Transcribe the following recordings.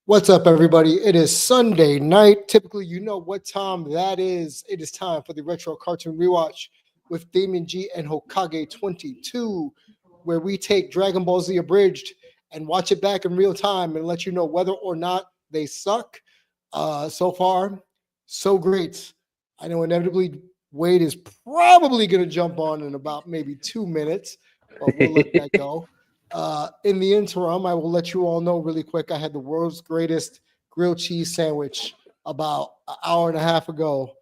What's up, everybody? It is Sunday night. Typically, you know what time that is. It is time for the Retro Cartoon Rewatch with Damien G and Hokage 22, where we take Dragon Ball Z Abridged and watch it back in real time and let you know whether or not they suck. So far, so great. I know inevitably Wade is probably going to jump on in about maybe 2 minutes, but we'll let that go. In the interim, I will let you all know really quick. I had the world's greatest grilled cheese sandwich about an hour and a half ago,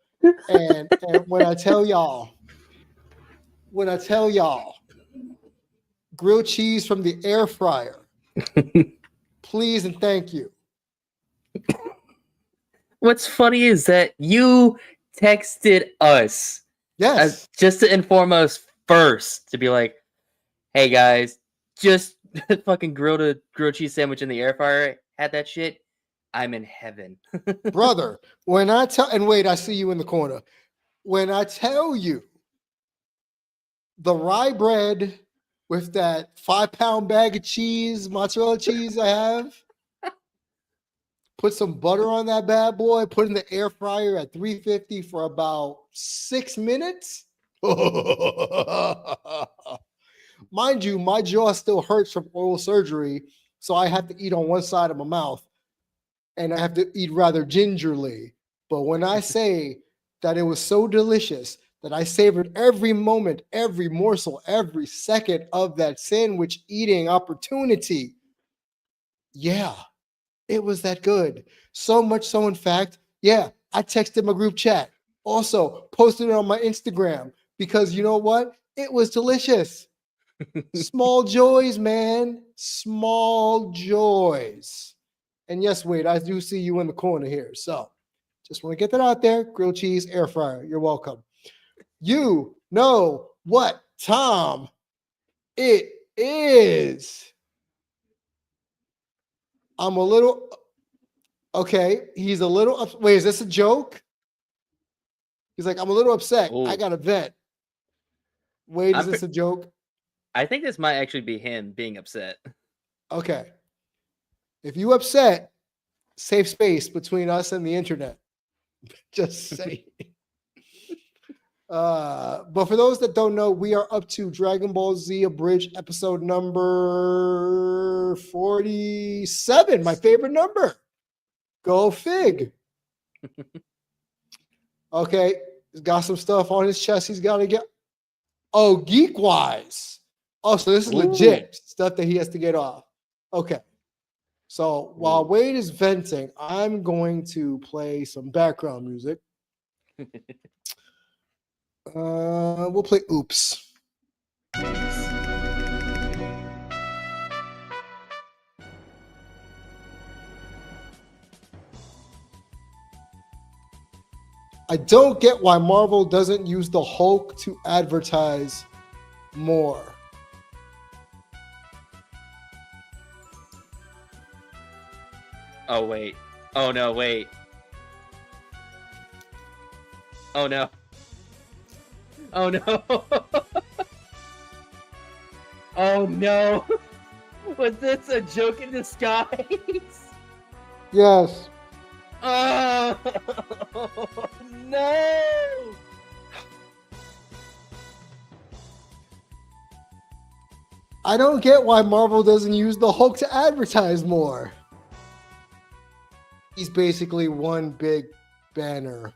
and when I tell y'all, grilled cheese from the air fryer, please and thank you. What's funny is that you texted us Yes, just to inform us first to be like, "Hey guys, just fucking grilled cheese sandwich in the air fryer. Had that shit. I'm in heaven." brother. When I tell, and wait, I see you in the corner. When I tell you the rye bread with that 5-pound bag of cheese, mozzarella cheese I have, put some butter on that bad boy, put in the air fryer at 350 for about 6 minutes. Mind you, my jaw still hurts from oral surgery, so I have to eat on one side of my mouth and I have to eat rather gingerly. But when I say that it was so delicious that I savored every moment, every morsel, every second of that sandwich eating opportunity, yeah, it was that good. So much so, in fact, yeah, I texted my group chat. Also, posted it on my Instagram because you know what? It was delicious. Small joys, man. Small joys. And yes, Wade, I do see you in the corner here. So just want to get that out there. Grilled cheese, air fryer. You're welcome. You know what time it is. I'm a little okay. He's a little wait, is this a joke? He's like, I'm a little upset. I got a vent. Wade, is this a joke? I think this might actually be him being upset. Okay. If you upset, safe space between us and the internet. Just saying. But for those that don't know, we are up to Dragon Ball Z Abridged episode number 47, my favorite number. Go fig. Okay, he's got some stuff on his chest he's got to get. Oh, geek wise. Oh, so this is legit stuff that he has to get off. Okay. So while Wade is venting, I'm going to play some background music. We'll play Oops. I don't get why Marvel doesn't use the Hulk to advertise more. Oh, wait. Oh, no, wait. Oh, no. Oh, no. Oh, no. Was this a joke in disguise? Yes. Oh, no. I don't get why Marvel doesn't use the Hulk to advertise more. He's basically one big banner.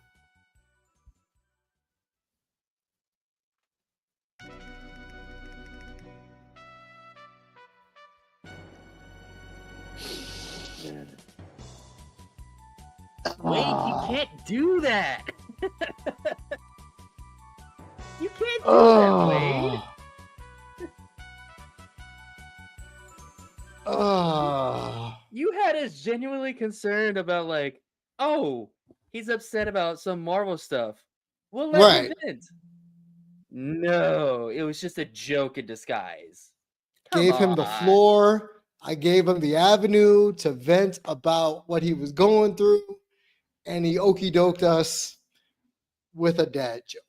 Wait, you can't do that. You can't do that, Wade. You had us genuinely concerned about like, oh, he's upset about some Marvel stuff. We'll let him vent. No, it was just a joke in disguise. Gave him the floor. I gave him the avenue to vent about what he was going through, and he okie doked us with a dad joke.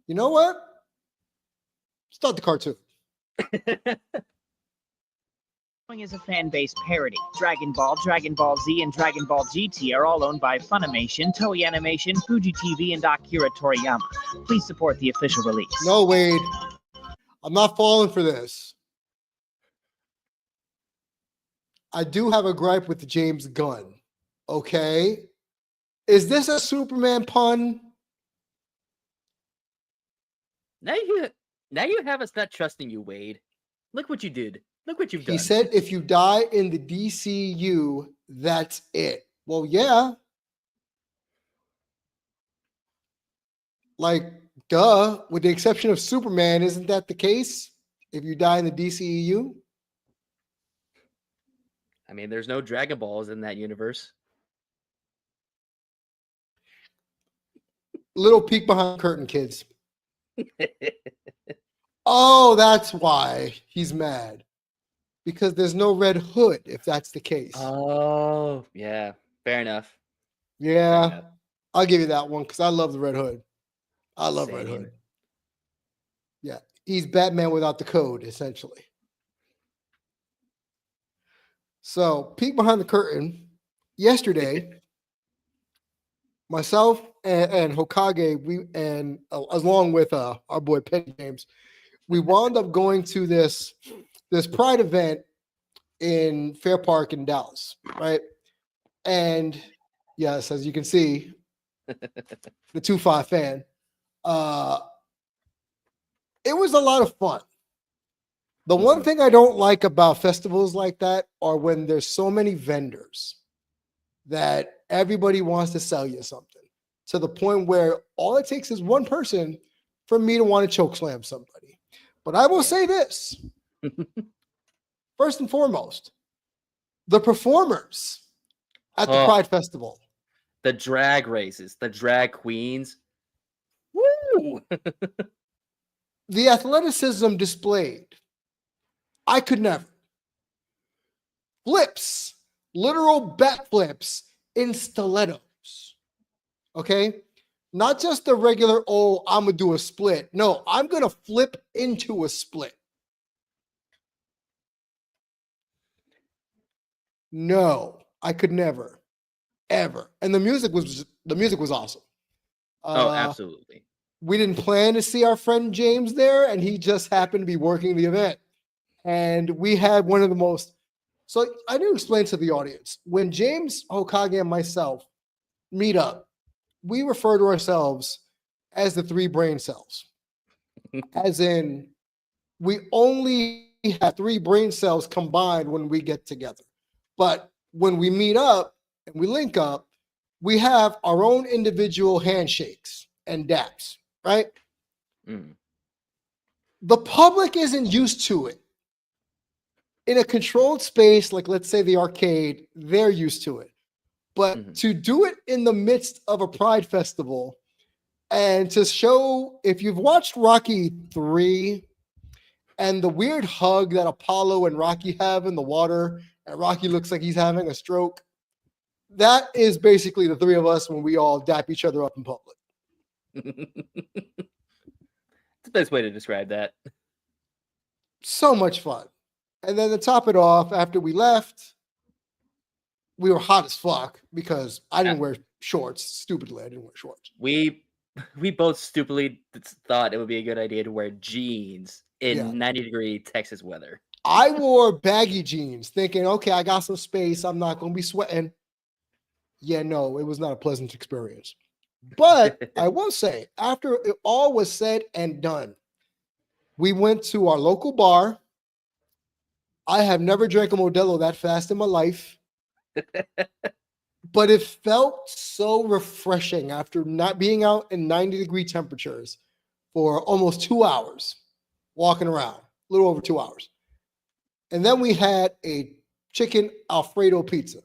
You know what? Start the cartoon. Is a fan-based parody. Dragon Ball, Dragon Ball Z, and Dragon Ball GT are all owned by Funimation, Toei Animation, Fuji TV, and Akira Toriyama. Please support the official release. No, Wade. I'm not falling for this. I do have a gripe with James Gunn. Okay. Is this a Superman pun? Now you have us not trusting you, Wade. Look what you did. Look what you've done. He said if you die in the DCU, that's it. Well, yeah. Like, duh. With the exception of Superman, isn't that the case? If you die in the DCEU? I mean, there's no Dragon Balls in that universe. Little peek behind the curtain, kids. Oh, that's why he's mad. Because there's no Red Hood, if that's the case. Oh, yeah. Fair enough. Yeah. Fair enough. I'll give you that one because I love the Red Hood. I love Red Same. Hood. Yeah. He's Batman without the code, essentially. So, peek behind the curtain. Yesterday, myself and Hokage, along with our boy Penny James, we wound up going to this Pride event in Fair Park in Dallas, right? And yes, as you can see, the 2-5 fan. It was a lot of fun. The one thing I don't like about festivals like that are when there's so many vendors that everybody wants to sell you something to the point where all it takes is one person for me to want to chokeslam somebody. But I will say this. First and foremost, the performers at the Pride Festival. The drag races, the drag queens. Woo! The athleticism displayed. I could never. Flips, literal backflips in stilettos. Okay? Not just the regular, oh, I'm going to do a split. No, I'm going to flip into a split. No, I could never, ever. And the music was awesome. Oh, absolutely. We didn't plan to see our friend James there, and he just happened to be working the event. And we had one of the most. So I do explain to the audience when James, Hokage, and myself meet up, we refer to ourselves as the 3 brain cells, as in we only have 3 brain cells combined when we get together. But when we meet up and we link up, we have our own individual handshakes and daps, right? The public isn't used to it. In a controlled space, like let's say the arcade, they're used to it. But to do it in the midst of a Pride festival and to show, if you've watched Rocky 3 and the weird hug that Apollo and Rocky have in the water, and Rocky looks like he's having a stroke, that is basically the 3 of us when we all dap each other up in public. It's the best way to describe that. So much fun. And then to top it off, after we left, we were hot as fuck because I didn't wear shorts. Stupidly, I didn't wear shorts. We both stupidly thought it would be a good idea to wear jeans in 90-degree Texas weather. I wore baggy jeans thinking, okay, I got some space. I'm not going to be sweating. Yeah, no, it was not a pleasant experience. But I will say, after it all was said and done, we went to our local bar. I have never drank a Modelo that fast in my life. But it felt so refreshing after not being out in 90-degree temperatures for almost 2 hours, walking around, a little over 2 hours. And then we had a chicken Alfredo pizza.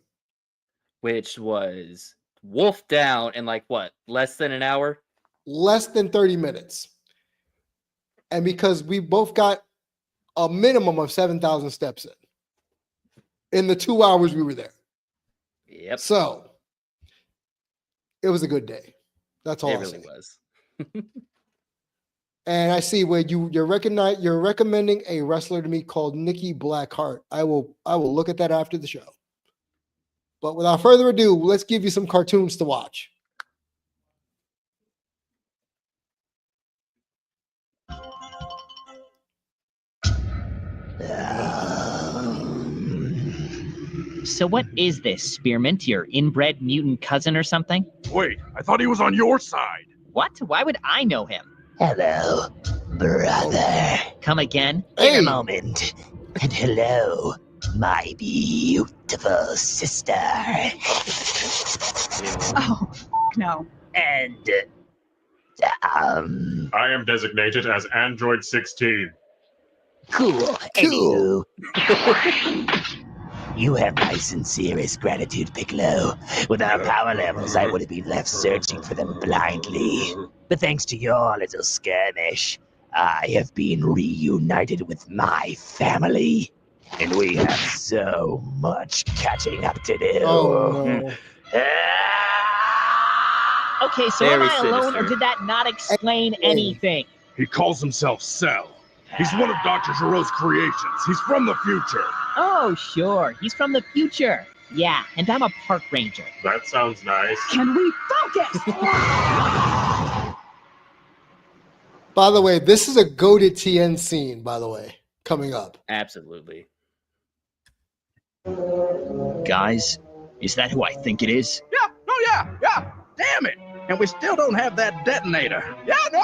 Which was wolfed down in like what, less than an hour? Less than 30 minutes. And because we both got a minimum of 7,000 steps in the 2 hours we were there. Yep. So it was a good day. That's all it I'll really say. was. And I see where you're recommending a wrestler to me called Nikki Blackheart. I will look at that after the show. But without further ado, let's give you some cartoons to watch. So what is this, Spearmint? Your inbred mutant cousin or something? Wait, I thought he was on your side. What? Why would I know him? Hello, brother. Come again? In Hey. a moment. And hello, my beautiful sister. Oh, no. And, I am designated as Android 16. cool. Anywho, you have my sincerest gratitude, Piccolo. Without power levels, I would have been left searching for them blindly. But thanks to your little skirmish, I have been reunited with my family. And we have so much catching up to do. Oh no. Ah! Okay, so Very am I alone, or sinister. did that not explain anything? He calls himself Cell. He's one of Dr. Giroux's creations. He's from the future. Oh, sure. He's from the future. Yeah, and I'm a park ranger. That sounds nice. Can we focus? By the way, this is a goated TN scene, by the way, coming up. Absolutely. Guys, is that who I think it is? Yeah, oh yeah. Damn it. And we still don't have that detonator. Yeah, no.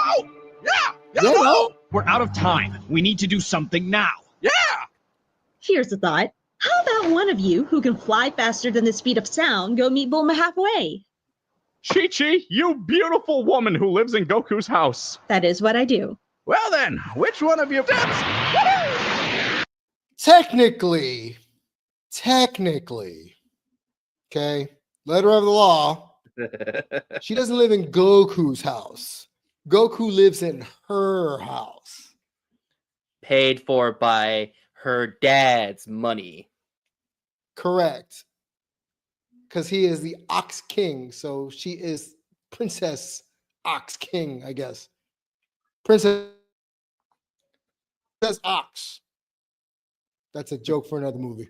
Yeah, no. We're out of time. We need to do something now. Yeah. Here's a thought. How about one of you who can fly faster than the speed of sound go meet Bulma halfway? Chi-Chi, you beautiful woman who lives in Goku's house. That is what I do. Well then, which one of you... Technically, okay, letter of the law, she doesn't live in Goku's house. Goku lives in her house. Paid for by her dad's money. Correct. Because he is the Ox King. So she is Princess Ox King, I guess. Princess Ox. That's a joke for another movie.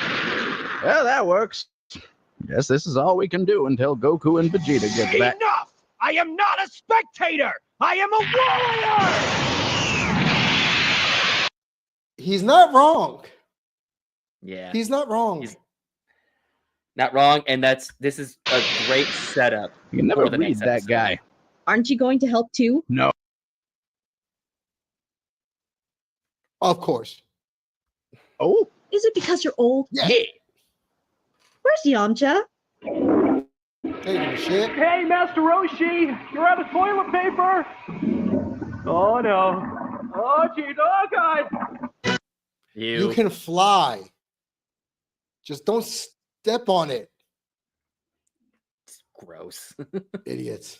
Well, that works. Guess this is all we can do until Goku and Vegeta get back. Enough! I am not a spectator! I am a warrior! He's not wrong. Yeah. He's not wrong. He's- Not wrong, and this is a great setup. You can never for the read next that episode. guy. Aren't you going to help too? No. Of course. Oh, Is it because you're old? Yeah. Where's Yamcha? Taking a shit. Hey, Master Roshi! You're out of toilet paper! Oh no. Oh jeez, oh god! You can fly. Just don't step on it, Gross. idiots.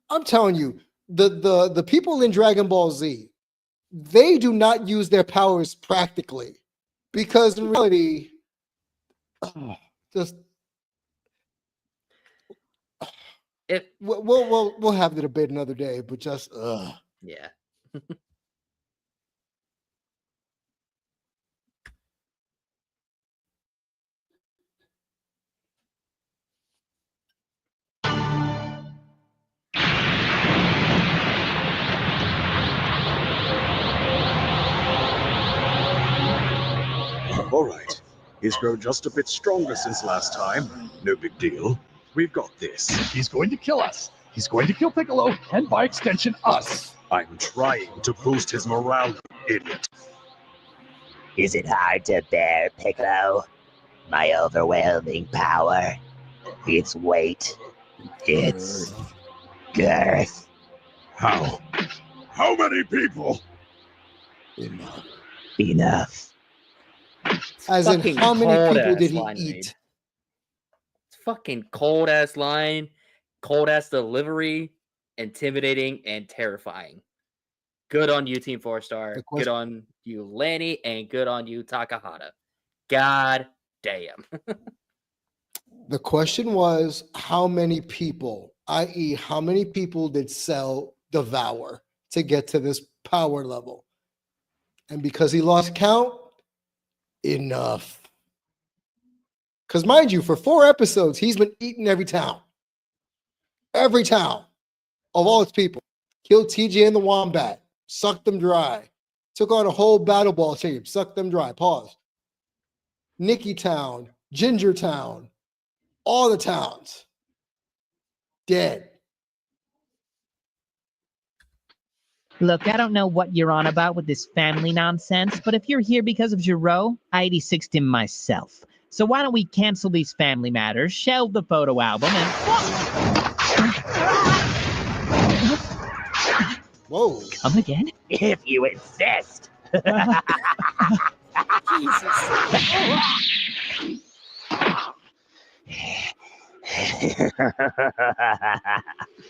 I'm telling you, the people in Dragon Ball Z, they do not use their powers practically, because in reality, just If we'll have the debate another day, but just yeah. All right. He's grown just a bit stronger since last time. No big deal. We've got this. He's going to kill us. He's going to kill Piccolo, and by extension, us. I'm trying to boost his morale, you idiot. Is it hard to bear, Piccolo? My overwhelming power, its weight, its girth. How? How many people? Enough. as in Fucking how many people cold-ass did he line made. eat? It's fucking cold ass line, cold ass delivery, intimidating and terrifying. Good on you, Team 4-Star. The Good question- on you, Lanny, and good on you, Takahata. God damn. The question was how many people, i.e., how many people did Cell devour to get to this power level? And because he lost count, enough. Because mind you, for 4 episodes, he's been eating every town of all its people. Killed TJ and the Wombat, sucked them dry. Took on a whole battle ball team, sucked them dry. Pause. Nicky Town, Ginger Town, all the towns. Dead. Look, I don't know what you're on about with this family nonsense, but if you're here because of Giro, I 86'd him myself. So why don't we cancel these family matters, shelve the photo album, and... Whoa. Come again? If you insist.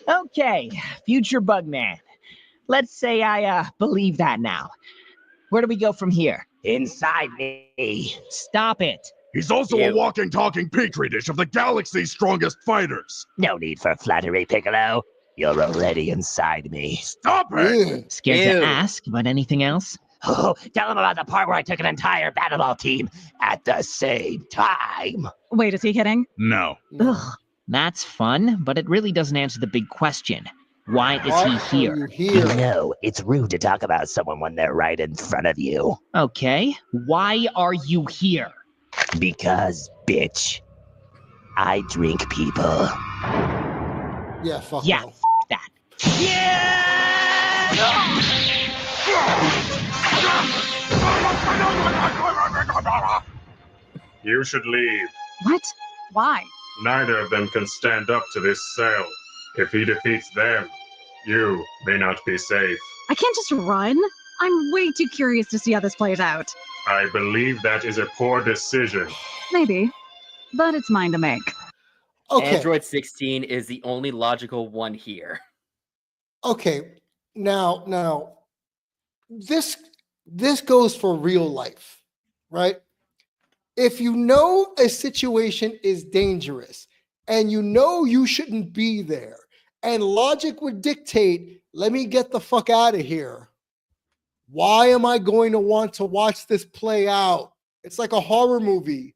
Okay, future Bugman. Let's say I believe that now. Where do we go from here? Inside me. Stop it. He's also a walking, talking petri dish of the galaxy's strongest fighters. No need for flattery, Piccolo. You're already inside me. Stop it! Scared to ask, but anything else? Oh, tell him about the part where I took an entire battle team at the same time. Wait, is he kidding? No. Ugh, that's fun, but it really doesn't answer the big question. Why is he here? You know, it's rude to talk about someone when they're right in front of you. Okay, why are you here? Because, bitch, I drink people. Yeah, fuck yeah, no. That. You should leave. What? Why? Neither of them can stand up to this Cell. If he defeats them, you may not be safe. I can't just run. I'm way too curious to see how this plays out. I believe that is a poor decision. Maybe, but it's mine to make. Okay. Android 16 is the only logical one here. Okay. Now, this goes for real life, right? If you know a situation is dangerous and you know you shouldn't be there, and logic would dictate, let me get the fuck out of here. Why am I going to want to watch this play out? It's like a horror movie.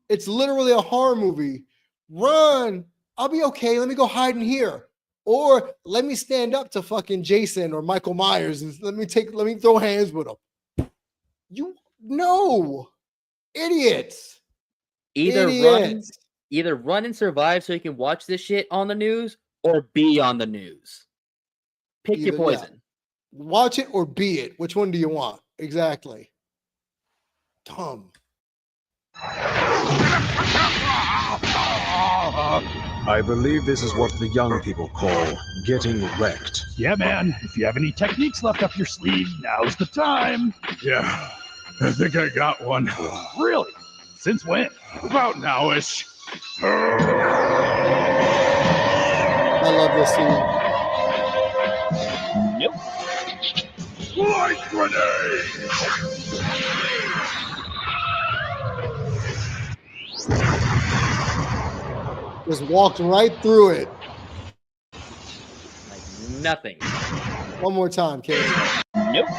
It's literally a horror movie. Run. I'll be okay. Let me go hide in here. Or let me stand up to fucking Jason or Michael Myers and let me throw hands with them. You no. Idiots. Either run and survive so you can watch this shit on the news or be on the news. Pick your poison. Yeah. Watch it or be it. Which one do you want? Exactly. Dumb. I believe this is what the young people call getting wrecked. Yeah, man. If you have any techniques left up your sleeve, now's the time. Yeah, I think I got one. Really? Since when? About nowish. I love this scene. Nope. Light grenade! Just walked right through it. Like nothing. One more time, kid. Nope.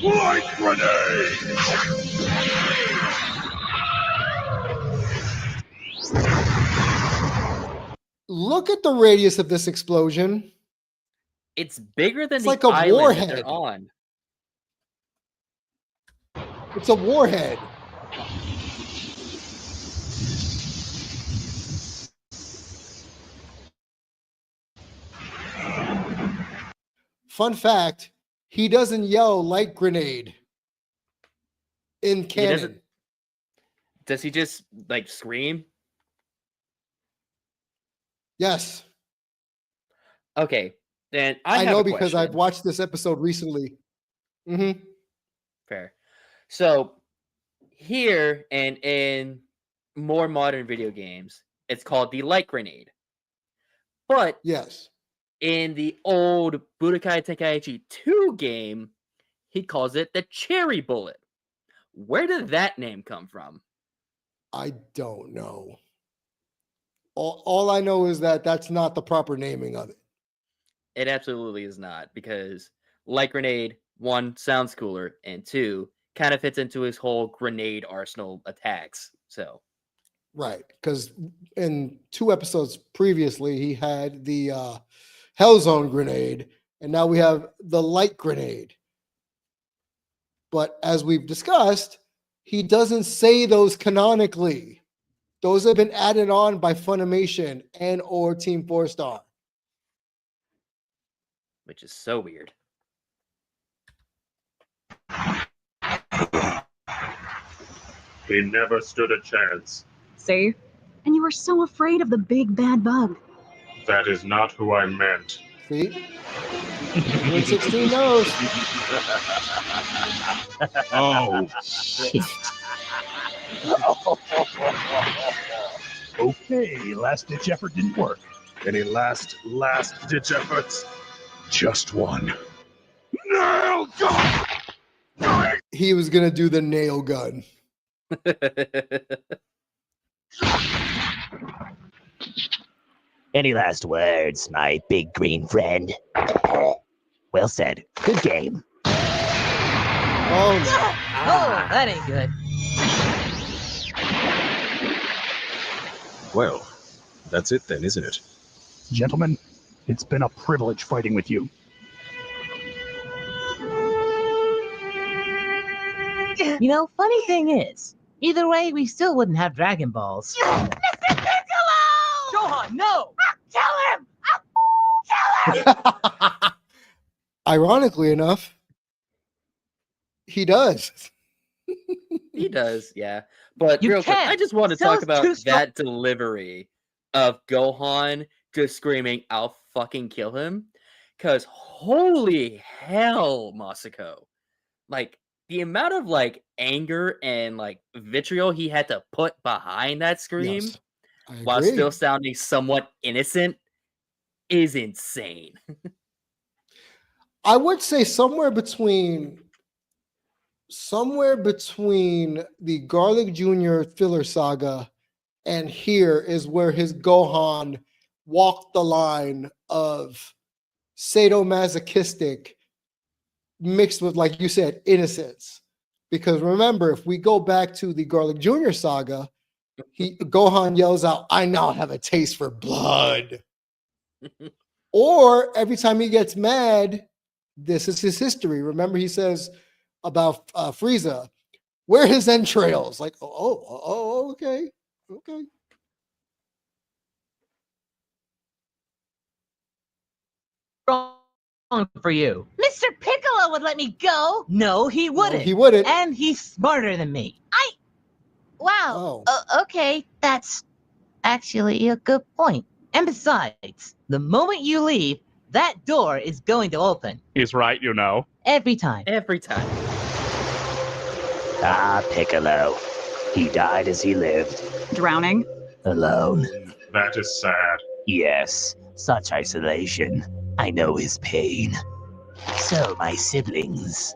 Light grenade! Look at the radius of this explosion. It's bigger than It's the like a island warhead. that they're on. It's a warhead. Fun fact, he doesn't yell light grenade in canon. Does he just like scream? Yes. Okay, then I have know a because question. I've watched this episode recently. Mm-hmm. Fair. So here and in more modern video games, it's called the light grenade. But yes, in the old Budokai Tenkaichi 2 game, he calls it the cherry bullet. Where did that name come from? I don't know. All I know is that that's not the proper naming of it. It absolutely is not, because Light Grenade, 1, sounds cooler, and 2, kind of fits into his whole grenade arsenal attacks. So, Right, because in 2 episodes previously, he had the Hellzone grenade, and now we have the Light Grenade. But as we've discussed, he doesn't say those canonically. Those have been added on by Funimation and or Team 4-Star. which is so weird. He never stood a chance. See? And you were so afraid of the big bad bug. That is not who I meant. See? 16 knows. Oh, shit. Okay, last-ditch effort didn't work. Any last-ditch efforts? Just one. Nail gun! He was going to do the nail gun. Any last words, my big green friend? Well said. Good game. Oh, no. Oh, that ain't good. Well, that's it then, isn't it? Gentlemen, it's been a privilege fighting with you. You know, funny thing is, either way, we still wouldn't have Dragon Balls. Mr. Piccolo! Gohan, no! Tell him! Ironically enough, he does. He does, yeah. But You real quick, I can't. just want to Cell's talk about too strong. that delivery of Gohan just screaming, "I'll fucking kill him." Because holy hell, Masako. Like, the amount of, like, anger and, like, vitriol he had to put behind that scream Yes, I while agree. still sounding somewhat innocent is insane. I would say somewhere between the Garlic Jr. filler saga and here is where his Gohan walked the line of sadomasochistic mixed with, like you said, innocence. Because remember, if we go back to the Garlic Jr. saga, Gohan yells out, "I now have a taste for blood." Or every time he gets mad, this is his history. Remember, he says about Frieza, "Where are his entrails?" Like, okay. Wrong for you. Mr. Piccolo would let me go. No, he wouldn't. he wouldn't. And he's smarter than me. Wow. Okay, that's actually a good point. And besides, the moment you leave, that door is going to open. He's right, you know. Every time. Every time. Ah, Piccolo. He died as he lived. Drowning? Alone. That is sad. Yes, such isolation. I know his pain. So, my siblings,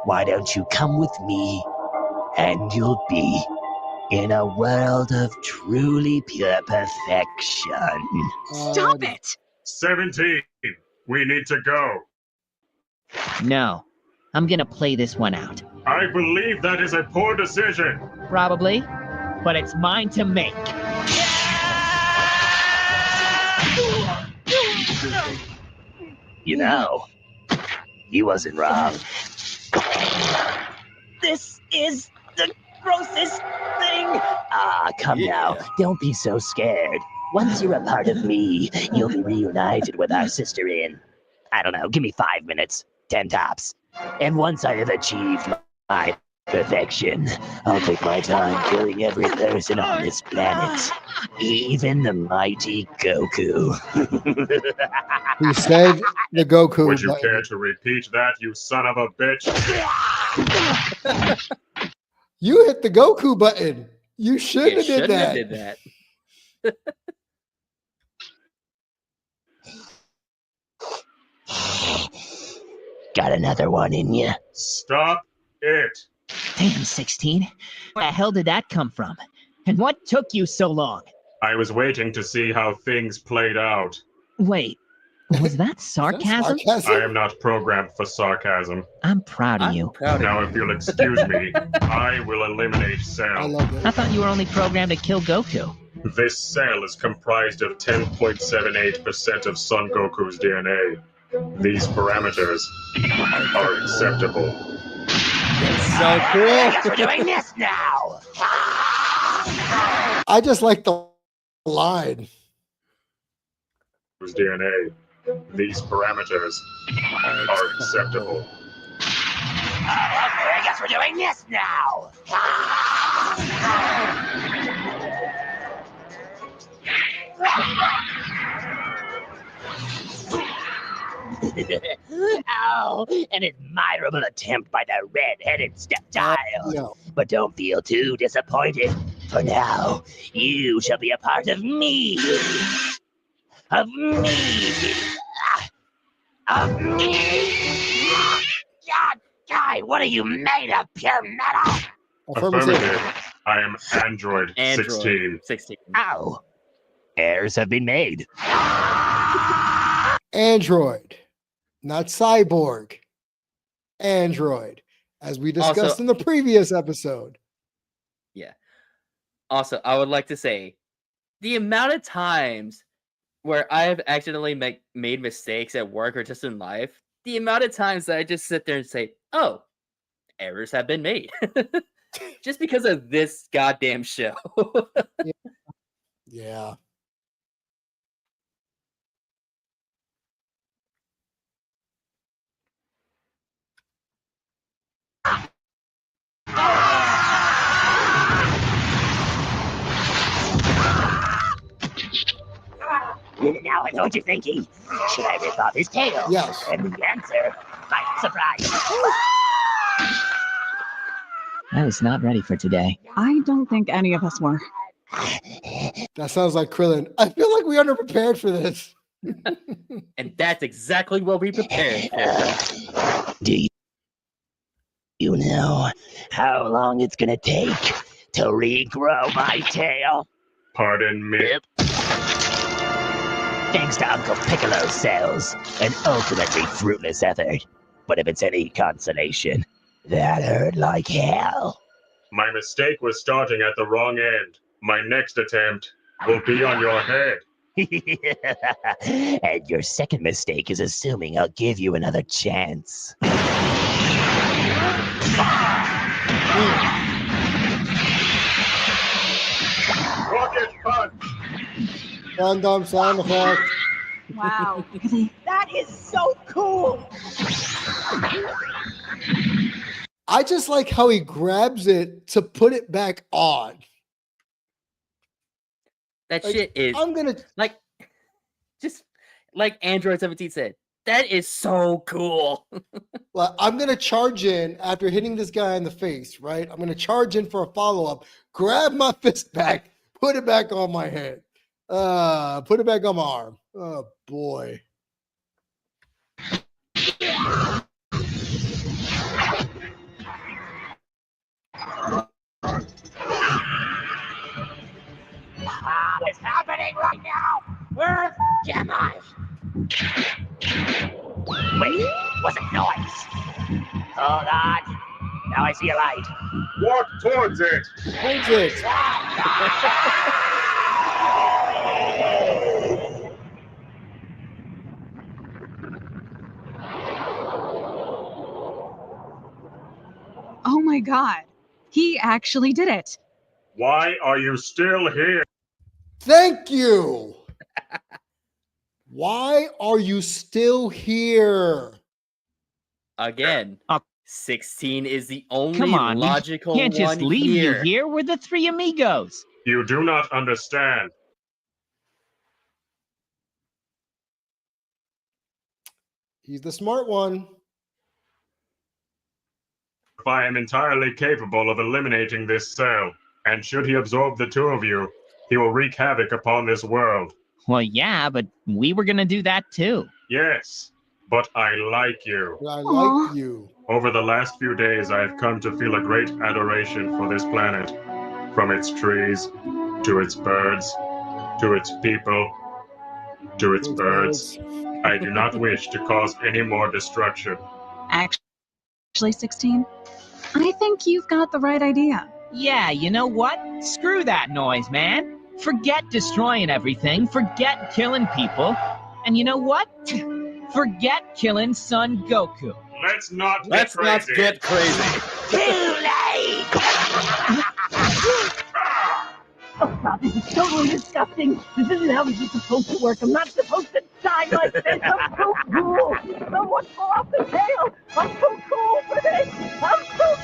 why don't you come with me, and you'll be in a world of truly pure perfection. Stop it! 17. We need to go. No, I'm gonna play this one out. I believe that is a poor decision. Probably, but it's mine to make. You know, he wasn't wrong. This is the grossest thing. Ah, come now. Don't be so scared. Once you're a part of me, you'll be reunited with our sister in, I don't know, give me 5 minutes, 10 tops. And once I have achieved my perfection, I'll take my time killing every person on this planet. Even the mighty Goku. He said the Goku. Would you care to repeat that, you son of a bitch? You hit the Goku button. You shouldn't have did that. Did that. Got another one in you. Stop it. Damn, 16. Where the hell did that come from? And what took you so long? I was waiting to see how things played out. Wait, was that sarcasm? I am not programmed for sarcasm. I'm proud of you. Now, if you'll excuse me, I will eliminate Cell. I thought you were only programmed to kill Goku. This cell is comprised of 10.78% of Son Goku's DNA. These parameters are acceptable. So cool. I guess we're doing this now. I just like the line. Whose DNA. These parameters are acceptable. I guess we're doing this now. Oh, an admirable attempt by the red-headed stepchild. No. But don't feel too disappointed. For now, you shall be a part of me. Of me. Of me. God, guy, what are you made of? Pure metal? Affirmative. I am Android 16. 16. Ow. Errors have been made. Android, not cyborg. Android, as we discussed Also- in the previous episode. Yeah. Also, I would like to say the amount of times where I have accidentally made mistakes at work or just in life, the amount of times that I just sit there and say, oh, errors have been made. Just because of this goddamn show. Yeah. Now I know what you're thinking. Should I rip off his tail? Yes. And the answer, my surprise. I was not ready for today. I don't think any of us were. That sounds like Krillin. I feel like we underprepared for this. And that's exactly what we prepared for. Do you know how long it's gonna take to regrow my tail? Pardon me. Thanks to Uncle Piccolo's cells, an ultimately fruitless effort. But if it's any consolation, that hurt like hell. My mistake was starting at the wrong end. My next attempt will be on your head. And your second mistake is assuming I'll give you another chance. Rocket punch! Random sound effect. Wow. That is so cool. I just like how he grabs it to put it back on. That Like, shit is I'm gonna like just like Android 17 said. That is so cool. well, I'm gonna charge in after hitting this guy in the face, right? I'm gonna charge in for a follow-up, grab my fist back, put it back on my head. Put it back on my arm. Oh boy. What's happening right now? Where am I? Wait, what's a noise? Hold on. Now I see a light. Walk towards it! Towards it. Oh my god. He actually did it. Why are you still here? Thank you. Why are you still here? Again, 16 is the only Come on, logical can't just one leave here. you here. We're the three amigos. You do not understand. He's the smart one. If I am entirely capable of eliminating this cell, and should he absorb the two of you, he will wreak havoc upon this world. Well, yeah, but we were gonna do that too. Yes, but I like you. I Aw. like you. Over the last few days, I have come to feel a great adoration for this planet. From its trees, to its birds, to its people, to its birds. I do not wish to cause any more destruction. Actually, 16, I think you've got the right idea. Yeah, you know what? Screw that noise, man. Forget destroying everything. Forget killing people. And you know what? Forget killing Son Goku. Let's not Let's not get crazy. Too late! Oh God, this is totally disgusting. This isn't how this is supposed to work. I'm not supposed to die like this. I'm so cool. Someone pull off the tail. I'm so cool for this. I'm so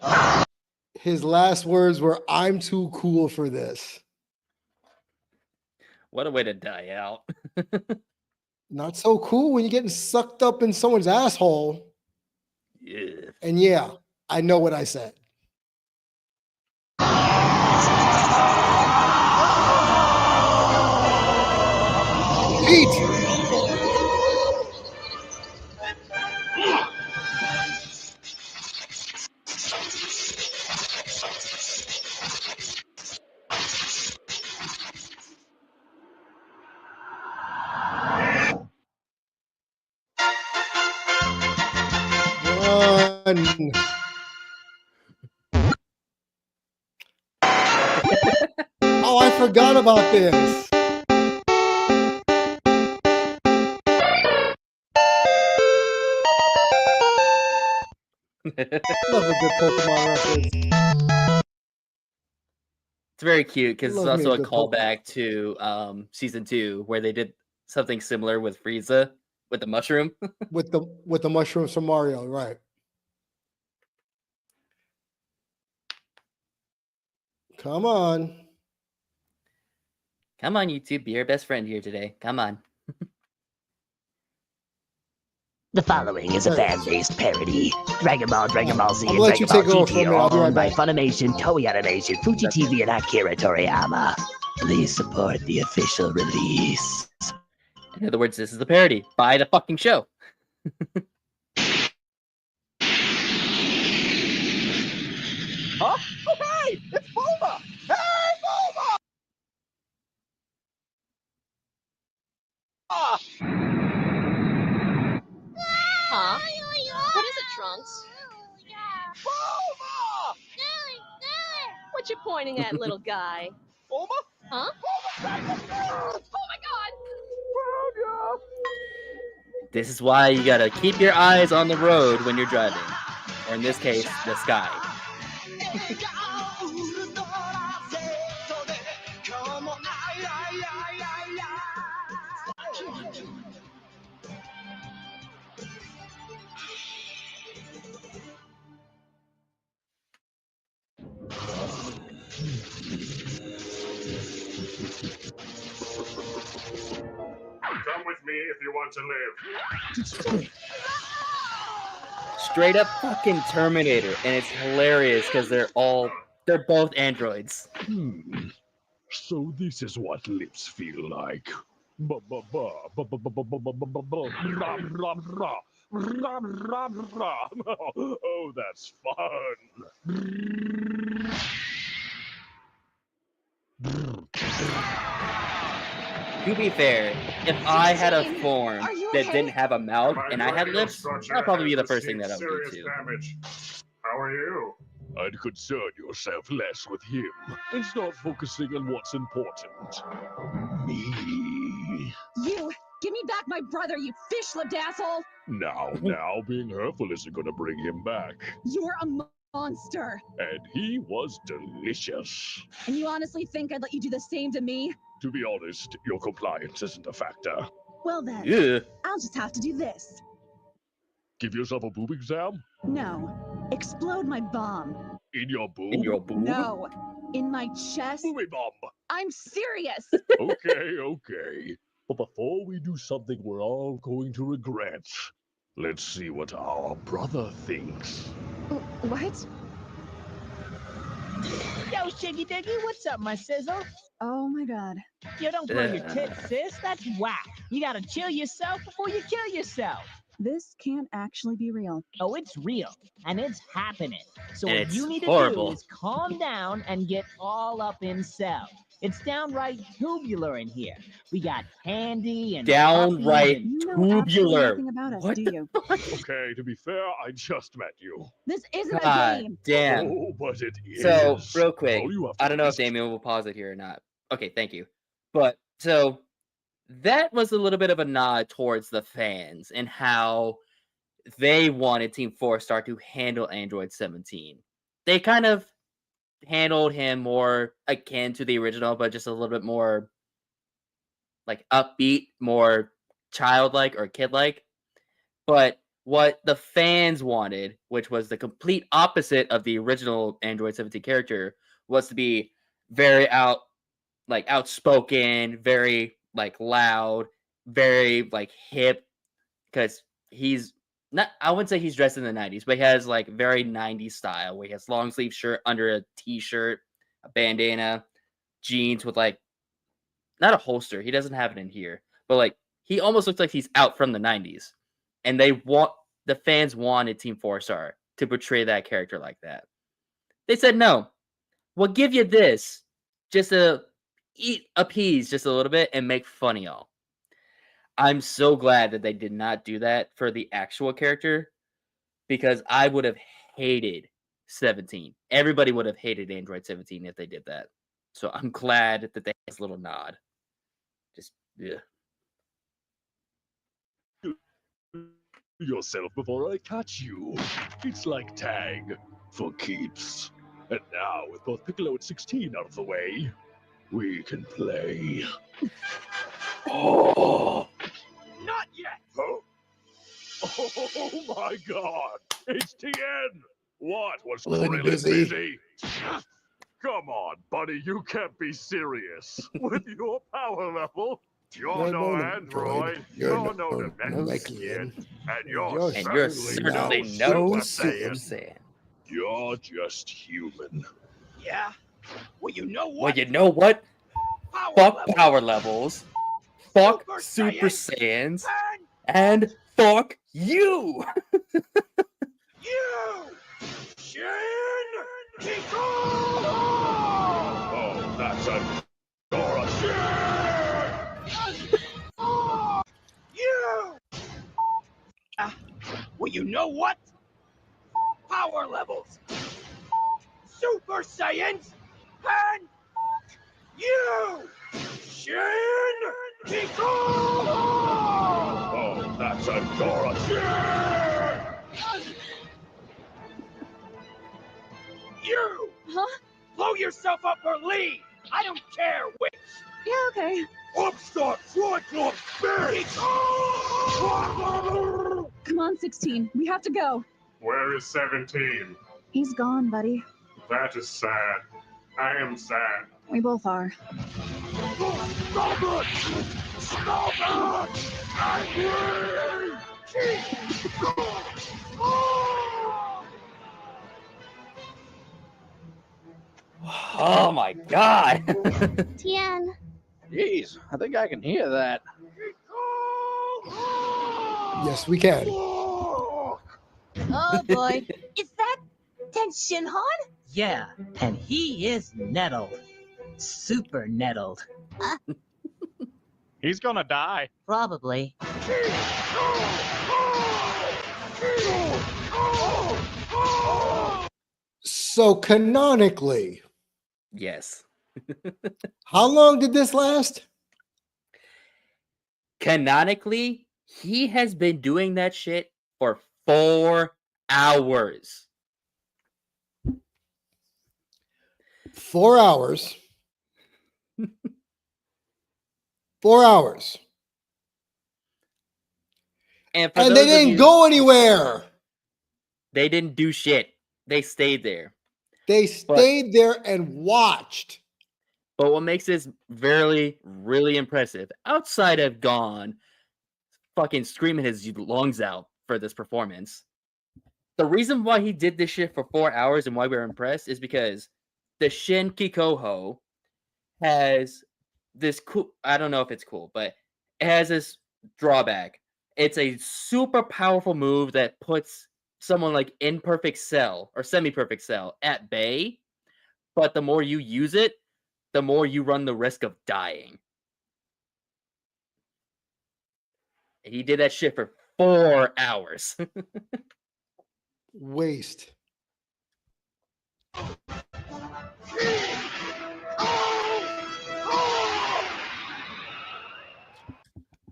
cool. His last words were, "I'm too cool for this." What a way to die out. Not so cool when you're getting sucked up in someone's asshole. Yeah. And yeah, I know what I said. Eat! Run. Oh, I forgot about this. Love a good Pokemon reference. It's very cute because it's Love me also a a good callback to season 2 where they did something similar with Frieza with the mushroom. with the mushrooms from Mario, right? Come on. Come on, YouTube, be your best friend here today. Come on. The following is a fan-based parody. Dragon Ball, Dragon Ball Z, I'm and gonna let you Dragon take Ball over for a GT minute. are I'll be all right owned by back. Funimation, Toei Animation, Fuji TV, and Akira Toriyama. Please support the official release. In other words, this is the parody. Buy the fucking show. Huh? Oh, hey! It's Bulma! Hey, Bulma! Ah! Huh? What is it, Trunks? Bulma! What you pointing at, little guy? Bulma? Huh? Bulma! Oh my god! This is why you gotta keep your eyes on the road when you're driving. Or in this case, the sky. Come with me if you want to live. Straight up fucking Terminator, and it's hilarious because they're both androids. So this is what lips feel like. Ba ba ba ba ba ba ba ba ba ba ba ba ra ra ra ra ra ra. Oh, that's fun. To be fair, if I had a form that didn't have a mouth and I had cranial lips, structure that'd probably be the has first thing that I received would do serious too. damage. How are you? I'd concern yourself less with him and start focusing on what's important. Me. You! Give me back my brother, you fish-lipped asshole! Now, being hurtful isn't gonna bring him back. You're a monster! And he was delicious. And you honestly think I'd let you do the same to me? To be honest, your compliance isn't a factor. Well then, Yeah. I'll just have to do this. Give yourself a boob exam? No. Explode my bomb. In your boob? In your boob? No. In my chest. Boobie bomb. I'm serious! Okay. But before we do something we're all going to regret, let's see what our brother thinks. What? Yo, Shiggy Diggy, what's up, my sizzle? Oh my god. Yo, don't grow your tits, sis. That's whack. You gotta chill yourself before you kill yourself. This can't actually be real. Oh, it's real, and it's happening. So And what it's you need to horrible. do is calm down and get all up in cell. It's downright tubular in here. We got candy and Downright puppies and You know absolutely tubular. nothing about us, What do the you? fuck? Okay, to be fair, I just met you. This isn't a God game. damn. Oh, but it is. So, real quick, All you have to I don't know if do is- Damien will pause it here or not. Okay, thank you. But, so, that was a little bit of a nod towards the fans and how they wanted Team 4-Star to handle Android 17. They kind of handled him more akin to the original, but just a little bit more, like, upbeat, more childlike or kid-like. But what the fans wanted, which was the complete opposite of the original Android 17 character, was to be very outspoken, very loud, very hip, because he's not, I wouldn't say he's dressed in the 90s, but he has very 90s style where he has long sleeve shirt under a t-shirt, a bandana, jeans with not a holster. He doesn't have it in here, but he almost looks like he's out from the 90s. And the fans wanted Team 4-Star to portray that character like that. They said, no, we'll give you this just to appease just a little bit and make fun of y'all. I'm so glad that they did not do that for the actual character, because I would have hated 17. Everybody would have hated Android 17 if they did that. So I'm glad that they had this little nod. Just, yeah. yourself before I catch you. It's like tag for keeps. And now, with both Piccolo and 16 out of the way, we can play. Oh! Not yet! Huh? Oh my god! It's TN! What was Really Krillin busy. busy? Come on, buddy, you can't be serious. With your power level, you're no android, you're no Namekian, and you're certainly no Super Saiyan. You're just human. Yeah? Well, you know what? Well, you know what? Fuck power levels. Fuck Super Saiyans. And fuck you! You! Shin Kiko! Oh, that's a Dora You! Well, you know what? Power levels. Super Saiyans and you! Shin Kiko! Oh, that's a Dora You! Huh? Blow yourself up or leave! I don't care which! Yeah, okay. Upstart Triclops bitch! Come on, 16. We have to go. Where is 17? He's gone, buddy. That is sad. I am sad. We both are. Stop it! Stop it! Angry! Oh my god! Tien. Jeez, I think I can hear that. Yes, we can. Oh boy. Is that Tenshin Han? Yeah, and he is nettled. Super nettled. He's gonna die. Probably. So canonically, Yes. how long did this last? Canonically, he has been doing that shit for 4 hours. 4 hours. 4 hours. And And they those of didn't you- go anywhere. They didn't do shit. They stayed there. They stayed there and watched. But what makes this really impressive, outside of Gon fucking screaming his lungs out for this performance, the reason why he did this shit for 4 hours and why we're impressed is because the Shin Kikoho has this cool, I don't know if it's cool, but it has this drawback. It's a super powerful move that puts someone like in perfect cell or semi-perfect cell at bay. But the more you use it, the more you run the risk of dying. And he did that shit for 4 hours. Waste.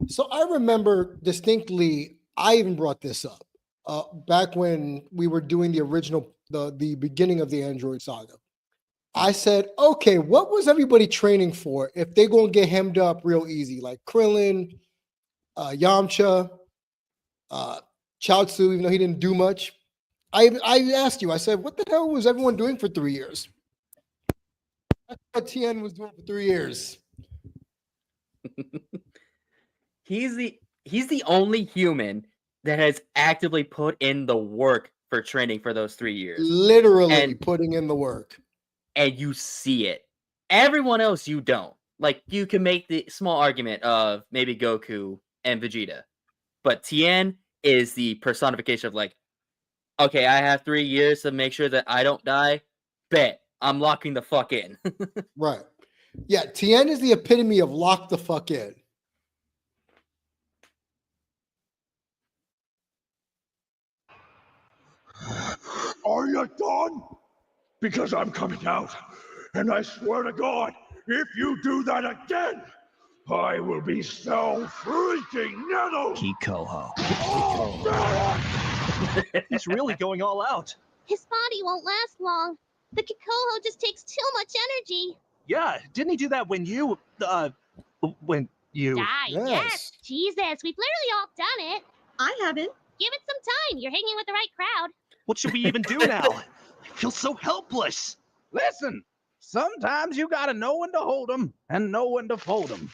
So I remember distinctly, I even brought this up back when we were doing the original, the beginning of the Android saga. I said, okay, what was everybody training for if they're going to get hemmed up real easy? Like Krillin, Yamcha, Chaozu, even though he didn't do much. I asked you, I said, what the hell was everyone doing for 3 years? That's what Tien was doing for 3 years. He's the only human that has actively put in the work for training for those 3 years. Literally putting in the work. And you see it. Everyone else, you don't. Like, you can make the small argument of maybe Goku and Vegeta. But Tien is the personification of like, okay, I have 3 years to make sure that I don't die. Bet. I'm locking the fuck in. Right. Yeah, Tien is the epitome of lock the fuck in. Are you done? Because I'm coming out, and I swear to God, if you do that again, I will be so freaking nettled. Kikoho. He's really going all out. His body won't last long. The Kikoho just takes too much energy. Yeah, didn't he do that when you, when you... Yes. Jesus, we've literally all done it. I haven't. Give it some time. You're hanging with the right crowd. What should we even do now? I feel so helpless. Listen, sometimes you gotta know when to hold 'em and know when to fold 'em.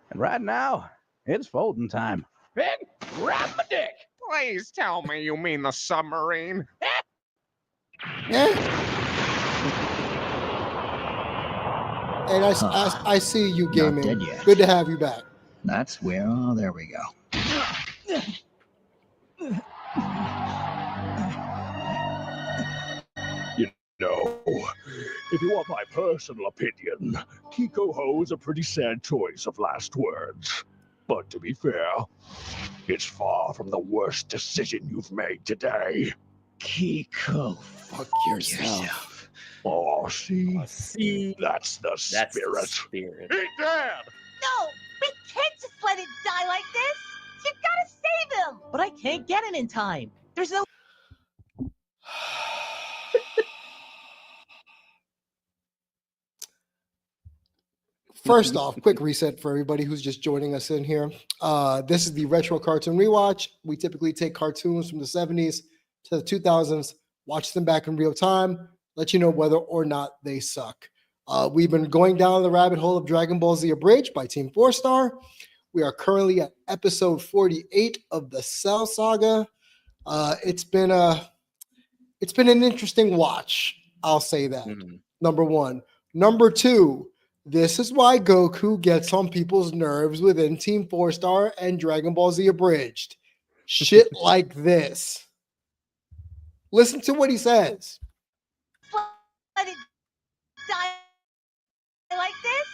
And right now, it's folding time. Pig, grab my dick. Please tell me you mean the submarine. And I see you gaming. dead yet. Good to have you back. That's where, oh, there we go. You know, if you want my personal opinion, Kikoho is a pretty sad choice of last words. But to be fair, it's far from the worst decision you've made today. Kiko, fuck yourself. Oh, see, that's the spirit. Spirit. He dead! No, we can't just let it die like this. You gotta save him. But I can't get him in time. There's no... First off, quick reset for everybody who's just joining us in here. This is the Retro Cartoon Rewatch. We typically take cartoons from the 70s to the 2000s, watch them back in real time, let you know whether or not they suck. We've been going down the rabbit hole of Dragon Ball Z Abridged by Team 4-Star. We are currently at episode 48 of the Cell Saga. It's been an interesting watch. I'll say that. Number one. Number two, this is why Goku gets on people's nerves within Team 4-Star and Dragon Ball Z Abridged. Shit like this. Listen to what he says. Let it die like this.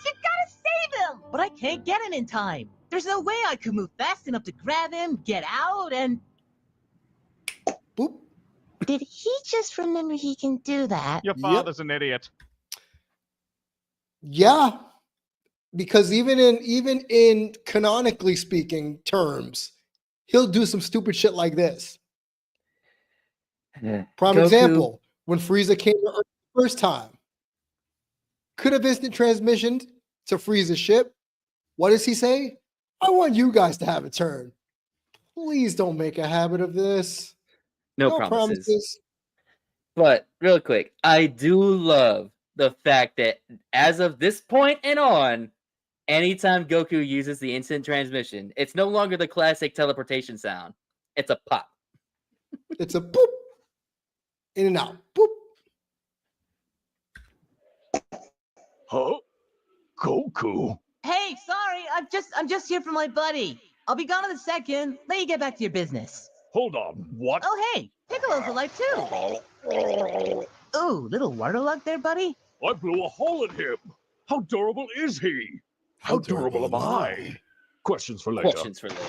You gotta save him. But I can't get him in time. There's no way I could move fast enough to grab him, get out, and... Boop. Did he just remember he can do that? Your father's an idiot. Yeah, because even in canonically speaking terms, he'll do some stupid shit like this. Prime Goku. example, when Frieza came to Earth the first time, could have instant transitioned to Frieza's ship. What does he say? I want you guys to have a turn. Please don't make a habit of this. No promises. But real quick, I do love the fact that as of this point and on, anytime Goku uses the instant transmission, it's no longer the classic teleportation sound. It's a pop. It's a boop. In and out. Boop. Huh? Goku? Hey, sorry, I'm just here for my buddy. I'll be gone in a second. Let you get back to your business. Hold on, what? Oh, hey, Piccolo's alive too. Ooh, little waterlug there, buddy. I blew a hole in him. How durable is he? How durable am I? Questions for later. Questions for later.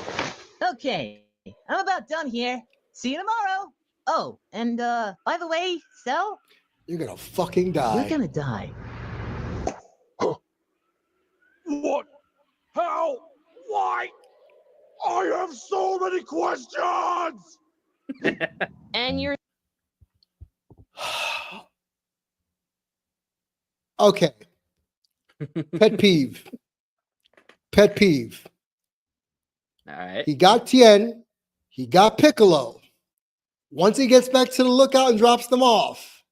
Okay, I'm about done here. See you tomorrow. Oh, and by the way, Cell, You're gonna fucking die. you're gonna die. What? How? Why? I have so many questions! And you're Okay. Pet peeve. Pet peeve. All right. He got Tien. He got Piccolo. Once he gets back to the lookout and drops them off,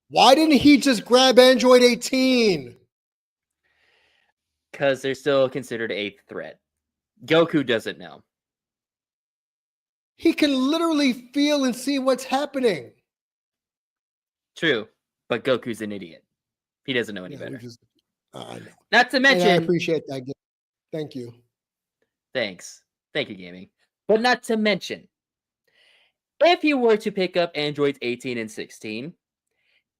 why didn't he just grab Android 18? Because they're still considered a threat. Goku doesn't know. He can literally feel and see what's happening. True, but Goku's an idiot. He doesn't know any Yeah, better. I know. Not to And I mention, appreciate that. Thank you. thanks. Thank you, gaming. But not to mention, if you were to pick up Androids 18 and 16,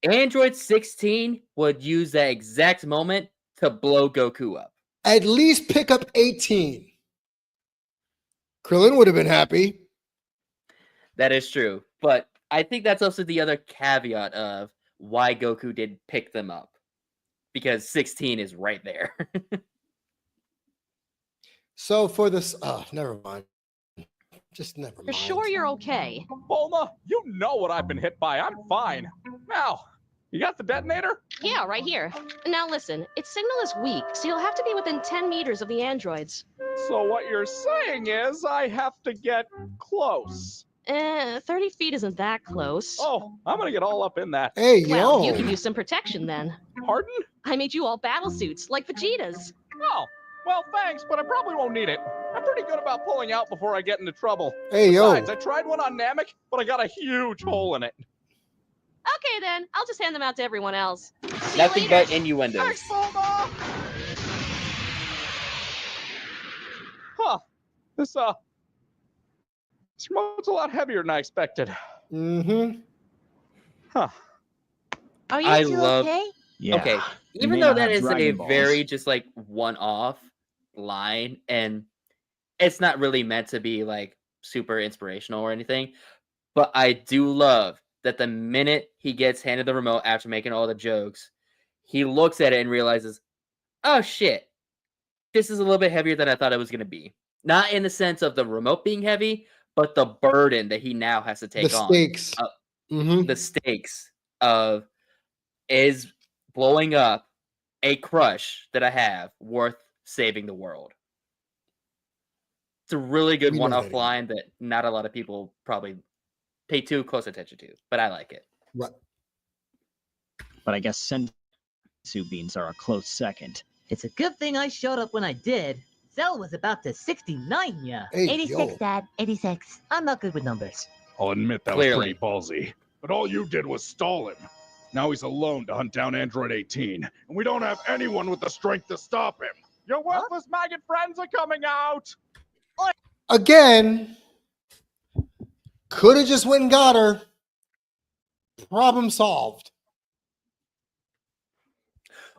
Android 16 would use that exact moment to blow Goku up. At least pick up 18. Krillin would have been happy. That is true. But I think that's also the other caveat of why Goku did pick them up. Because 16 is right there. So for this, never mind. Just never you're mind. sure you're okay. Bulma, you know what I've been hit by. I'm fine. Now, you got the detonator? Yeah, right here. Now listen, its signal is weak, so you'll have to be within 10 meters of the androids. So what you're saying is I have to get close. 30 feet isn't that close. Oh, I'm gonna get all up in that. Hey, Well, yo. you can use some protection then. Pardon? I made you all battle suits, like Vegeta's. Oh, well, thanks, but I probably won't need it. I'm pretty good about pulling out before I get into trouble. Hey, yo. Besides, I tried one on Namek, but I got a huge hole in it. Okay then, I'll just hand them out to everyone else. See Nothing you later. but innuendos. Thanks, Bulma! Huh. This remote's a lot heavier than I expected. Mm-hmm. Huh. Are you I two love- okay? Okay, You even may though not that have is a Dragon Balls. very just like one-off line, and it's not really meant to be like super inspirational or anything, but I do love that the minute he gets handed the remote after making all the jokes, he looks at it and realizes, oh shit, this is a little bit heavier than I thought it was going to be. Not in the sense of the remote being heavy, but the burden that he now has to take The on. stakes. The stakes of is blowing up a crush that I have worth saving the world. It's a really good We know one-off that line that not a lot of people probably pay too close attention to, but I like it. Right. But I guess sensu beans are a close second. It's a good thing I showed up when I did. Cell was about to 69 ya. Hey, 86, yo. Dad. 86. I'm not good with numbers. I'll admit that Clearly. was pretty ballsy. But all you did was stall him. Now he's alone to hunt down Android 18, and we don't have anyone with the strength to stop him. Your worthless maggot friends are coming out! Again, could have just went and got her. Problem solved.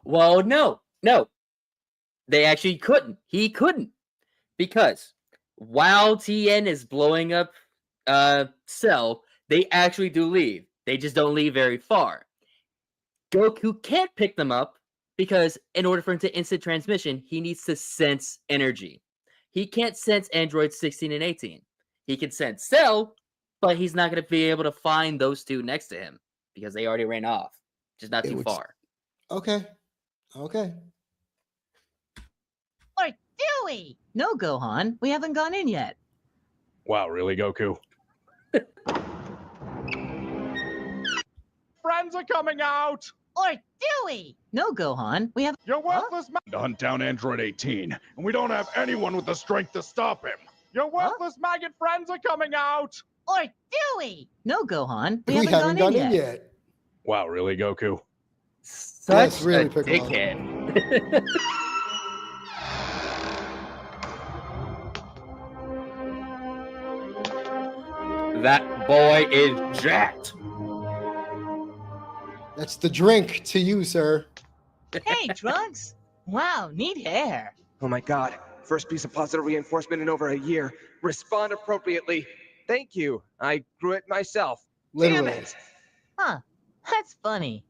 Well, no. They actually couldn't. He couldn't. Because while TN is blowing up Cell, they actually do leave. They just don't leave very far. Goku can't pick them up because in order for him to instant transmission, he needs to sense energy. He can't sense Androids 16 and 18. He can sense Cell, but he's not going to be able to find those two next to him because they already ran off. Just not too far. Okay. Or Dewey! No, Gohan. We haven't gone in yet. Wow, really, Goku? Friends are coming out! Or Dewey! No, Gohan. We haven't. Your worthless To hunt down Android 18, and we don't have anyone with the strength to stop him. Your worthless maggot friends are coming out! Or Dewey! No, Gohan. We We haven't gone in yet. yet. Wow, really, Goku? Such Yes, really, a Piccolo. dickhead. That boy is jacked. That's the drink to you, sir. Hey, Trunks. Wow, neat hair. Oh my god. First piece of positive reinforcement in over a year. Respond appropriately. Thank you. I grew it myself. Literally. Damn it! Huh, that's funny.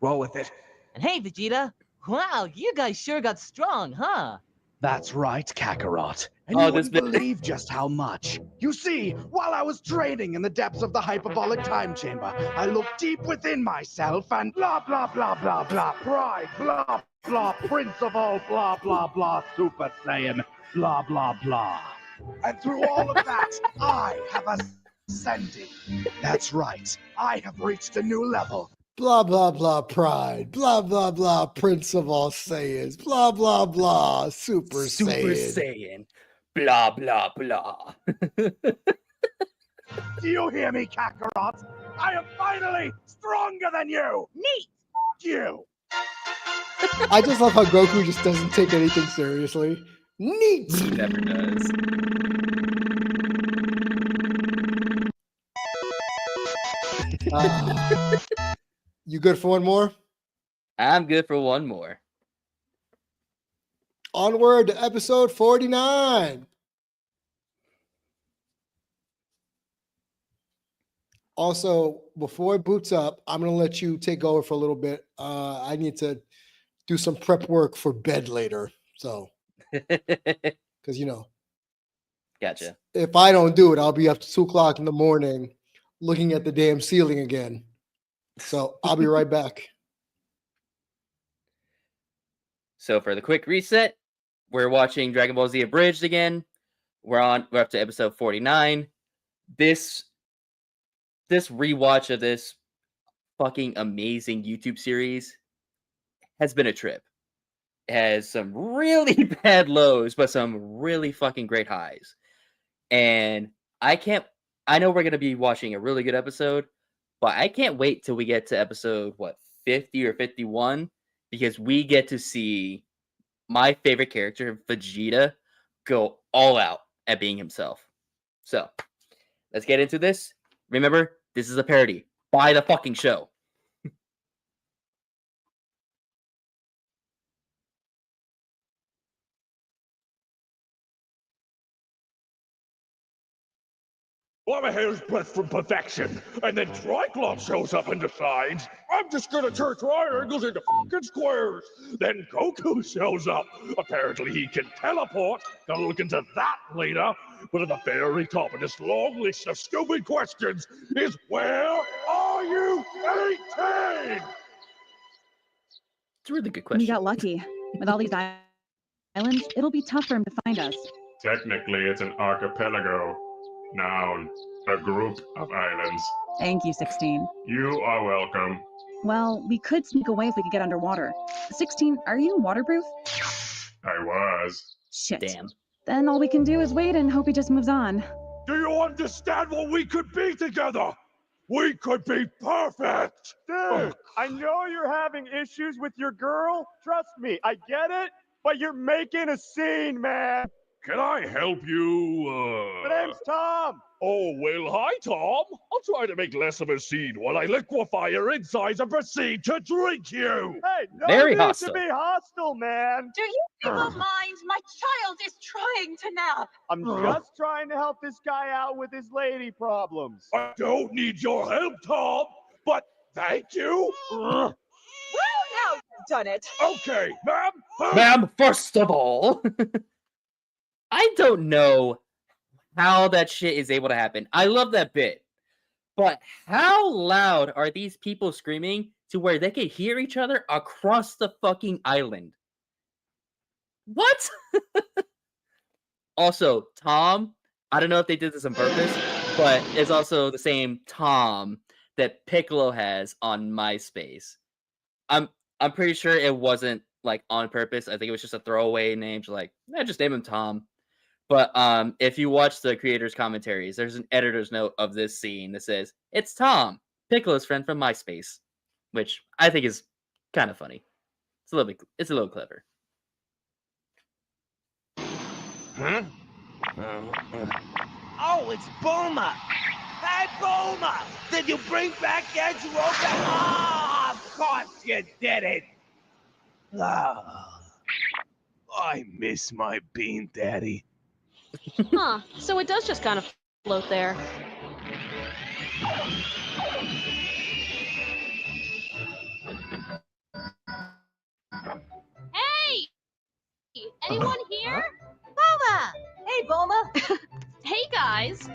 Roll with it. And hey, Vegeta. Wow, you guys sure got strong, huh? That's right, Kakarot. And Oh, you this wouldn't believe just how much. You see, while I was training in the depths of the hyperbolic time chamber, I looked deep within myself and blah, blah, blah, blah, blah, pride, blah, blah, prince of all, blah, blah, blah, Super Saiyan, blah, blah, blah. And through all of that, I have ascended. That's right. I have reached a new level. Blah, blah, blah, pride. Blah, blah, blah, prince of all Saiyans. Blah, blah, blah, Super Saiyan. Blah, blah, blah. Do you hear me, Kakarot? I am finally stronger than you! Neat! You! I just love how Goku just doesn't take anything seriously. Neat! He never does. You good for one more? I'm good for one more. Onward to episode 49. Also, before it boots up, I'm going to let you take over for a little bit. I need to do some prep work for bed later. So, because, you know, Gotcha. if I don't do it, I'll be up to 2 o'clock in the morning looking at the damn ceiling again. So I'll be right back. So for the quick reset, we're watching Dragon Ball Z Abridged again. We're up to episode 49. This rewatch of this fucking amazing YouTube series has been a trip. It has some really bad lows, but some really fucking great highs. And I know we're going to be watching a really good episode, but I can't wait till we get to episode, 50 or 51, because we get to see my favorite character, Vegeta, go all out at being himself. So, let's get into this. Remember, this is a parody. Buy the fucking show. I'm a hair's breadth from perfection, and then Triclops shows up and decides, I'm just gonna turn triangles into fucking squares. Then Goku shows up. Apparently he can teleport. Gotta look into that later. But at the very top of this long list of stupid questions is, where are you 18? It's a really good question. We got lucky. With all these islands, it'll be tough for him to find us. Technically, it's an archipelago. Noun, a group of islands. Thank you, 16. You are welcome. Well, we could sneak away if we could get underwater. 16, are you waterproof? I was. Shit. Damn. Then all we can do is wait and hope he just moves on. Do you understand what we could be together? We could be perfect! Dude, I know you're having issues with your girl. Trust me, I get it. But you're making a scene, man. Can I help you, My name's Tom. Oh, well, hi, Tom. I'll try to make less of a scene while I liquefy your insides and proceed to drink you. Hey, no Very need hostile. to be hostile, man. Do you people mind? My child is trying to nap. I'm just trying to help this guy out with his lady problems. I don't need your help, Tom, but thank you. Well, now you've done it. Okay, ma'am. Ma'am, first of all, I don't know how that shit is able to happen. I love that bit. But how loud are these people screaming to where they can hear each other across the fucking island? What? Also, Tom, I don't know if they did this on purpose, but it's also the same Tom that Piccolo has on MySpace. I'm pretty sure it wasn't like on purpose. I think it was just a throwaway name to like, just name him Tom. But if you watch the creator's commentaries, there's an editor's note of this scene that says, it's Tom, Piccolo's friend from MySpace, which I think is kind of funny. It's a little clever. Huh? Oh, it's Bulma! Hey, Bulma! Did you bring back Edge Rope? Ah, of course you did it! Ah, I miss my Bean Daddy. Huh, so it does just kind of float there. Hey! Anyone here? Bulma! Hey, Bulma! Hey, guys!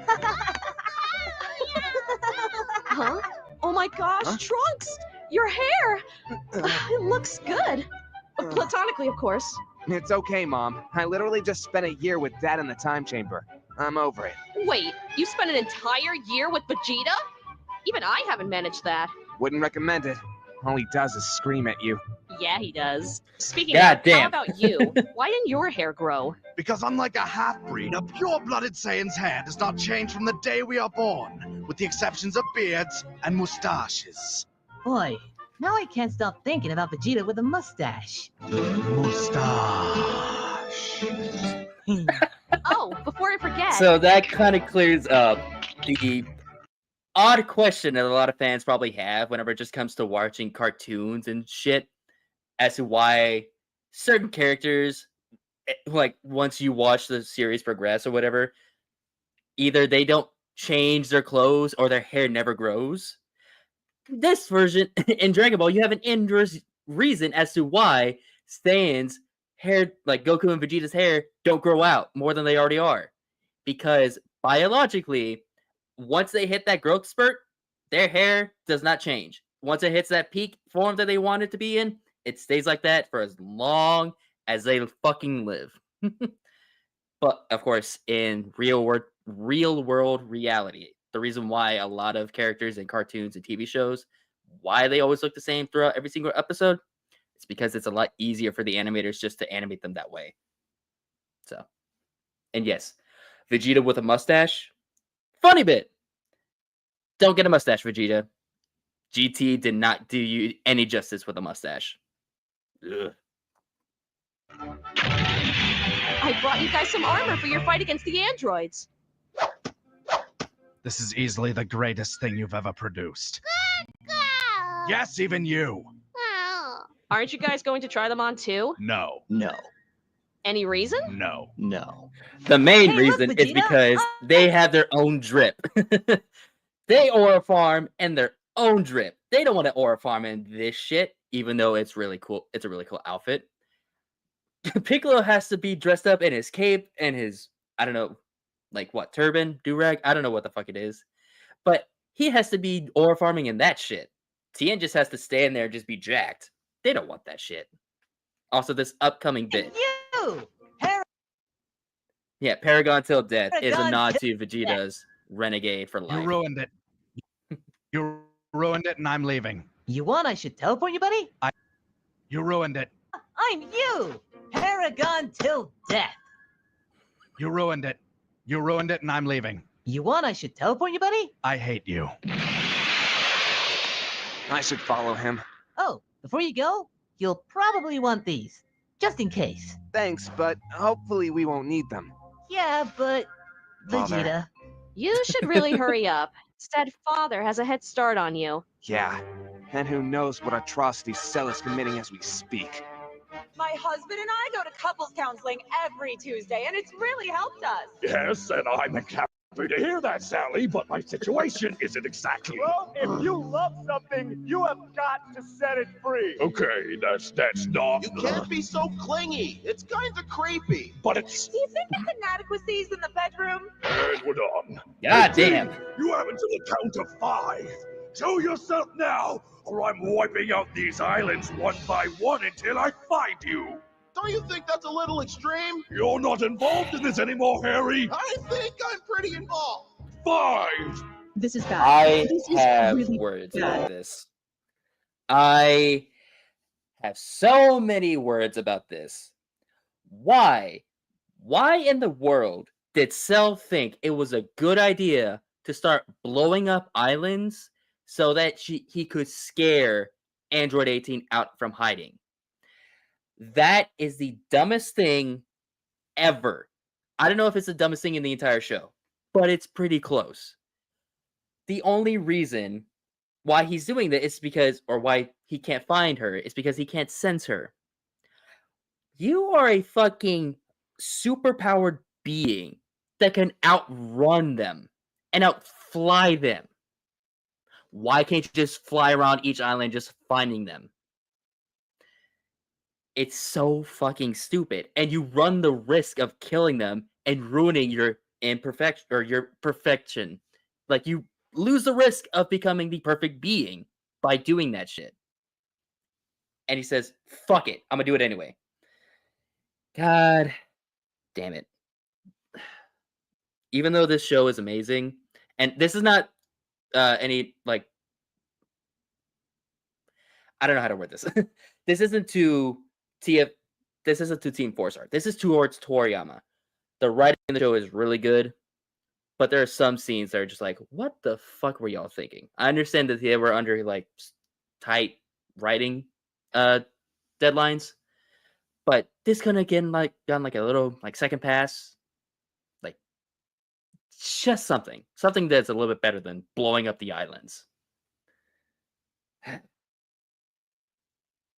Huh? Oh my gosh, Huh? Trunks! Your hair! It looks good. Platonically, of course. It's okay, Mom. I literally just spent a year with Dad in the time chamber. I'm over it. Wait, you spent an entire year with Vegeta? Even I haven't managed that. Wouldn't recommend it. All he does is scream at you. Yeah, he does. Speaking God of, damn. how about you? Why didn't your hair grow? Because unlike a half-breed, a pure-blooded Saiyan's hair does not change from the day we are born, with the exceptions of beards and mustaches. Boy, now I can't stop thinking about Vegeta with a mustache. Mustache. Oh, before I forget. So that kind of clears up the odd question that a lot of fans probably have whenever it just comes to watching cartoons and shit, as to why certain characters, like once you watch the series progress or whatever, either they don't change their clothes or their hair never grows. This version in Dragon Ball, you have an inverse reason as to why Saiyan's hair, like Goku and Vegeta's hair, don't grow out more than they already are. Because biologically, once they hit that growth spurt, their hair does not change. Once it hits that peak form that they want it to be in, it stays like that for as long as they fucking live. But of course, in real world reality, the reason why a lot of characters in cartoons and TV shows, why they always look the same throughout every single episode, it's because it's a lot easier for the animators just to animate them that way. So, and yes, Vegeta with a mustache, funny bit. Don't get a mustache, Vegeta. GT did not do you any justice with a mustache. Ugh. I brought you guys some armor for your fight against the androids. This is easily the greatest thing you've ever produced. Yes, even you. Aren't you guys going to try them on too? No. No. Any reason? No. No. The main Hey, look, reason is Vegeta. because they have their own drip. They aura farm in their own drip. They don't want to aura farm in this shit, even though it's really cool. It's a really cool outfit. Piccolo has to be dressed up in his cape and his, I don't know, like what, turban, do-rag? I don't know what the fuck it is. But he has to be aura farming in that shit. Tien just has to stand there and just be jacked. They don't want that shit. Also, this upcoming bit. You! Yeah, Paragon Till Death is a Paragon nod Till to Vegeta's Renegade for life. You ruined it. You ruined it, and I'm leaving. You want I should teleport you, buddy? You ruined it. I'm you! Paragon till death. You ruined it. You ruined it, and I'm leaving. You want I should teleport you, buddy? I hate you. I should follow him. Oh, before you go, you'll probably want these. Just in case. Thanks, but hopefully we won't need them. Yeah, but... Father. Vegeta. You should really hurry up. Said father has a head start on you. Yeah, and who knows what atrocities Cell is committing as we speak. My husband and I go to couples counseling every Tuesday, and it's really helped us. Yes, and I'm happy to hear that, Sally, but my situation isn't exactly. Well, if you love something, you have got to set it free. Okay, that's not. You can't be so clingy. It's kind of creepy. But it's. Do you think there's inadequacies in the bedroom? And we're done. God damn. You have until the count of 5. Show yourself now, or I'm wiping out these islands one by one until I find you. Don't you think that's a little extreme? You're not involved in this anymore, Harry. I think I'm pretty involved. 5. This is bad. I This is have really words bad. about this. I have so many words about this. Why? Why in the world did Cell think it was a good idea to start blowing up islands so that he could scare Android 18 out from hiding? That is the dumbest thing ever. I don't know if it's the dumbest thing in the entire show, but it's pretty close. the only reason why he's doing that is because, or why he can't find her, is because he can't sense her. You are a fucking superpowered being that can outrun them and outfly them. Why can't you just fly around each island just finding them? It's so fucking stupid. And you run the risk of killing them and ruining your imperfection or your perfection. Like, you lose the risk of becoming the perfect being by doing that shit. And he says, fuck it, I'm gonna do it anyway. God damn it. Even though this show is amazing, and this is not any, like, I don't know how to word this. This isn't to Team 4-star. This is towards Toriyama. The writing in the show is really good, but there are some scenes that are just like, what the fuck were y'all thinking? I understand that they were under like tight writing deadlines, but this could have gotten like a little like second pass, like just something that's a little bit better than blowing up the islands.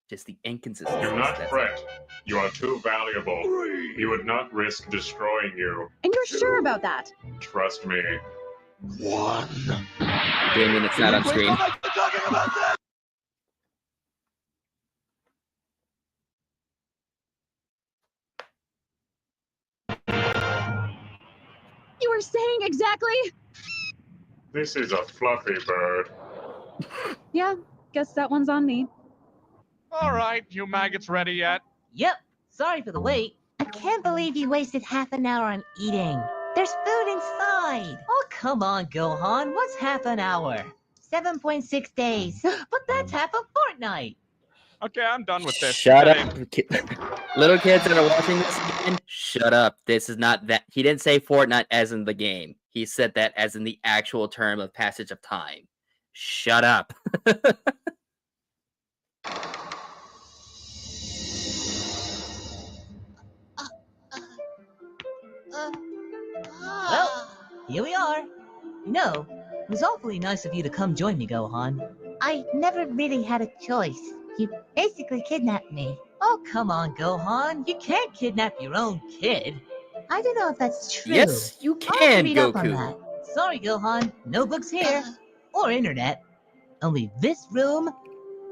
Just the inconsistency. Do not fret. You are too valuable. He would not risk destroying you. And you're sure about that? Trust me. One. Damien, it's not on screen. You were saying exactly? This is a fluffy bird. Yeah, guess that one's on me. All right, you maggots ready yet? Yep. Sorry for the wait. I can't believe you wasted half an hour on eating. There's food inside. Oh, come on, Gohan. What's half an hour? 7.6 days. But that's half a fortnight. Okay, I'm done with this. Shut Hey, up. Little kids that are watching this again, shut up. This is not that. He didn't say Fortnite as in the game. He said that as in the actual term of passage of time. Shut up. Well, here we are. No, it was awfully nice of you to come join me, Gohan. I never really had a choice. You basically kidnapped me. Oh, come on, Gohan. You can't kidnap your own kid. I don't know if that's true. Yes, you I'll have to can, read up on Goku. that. Sorry, Gohan. No books here. Or internet. Only this room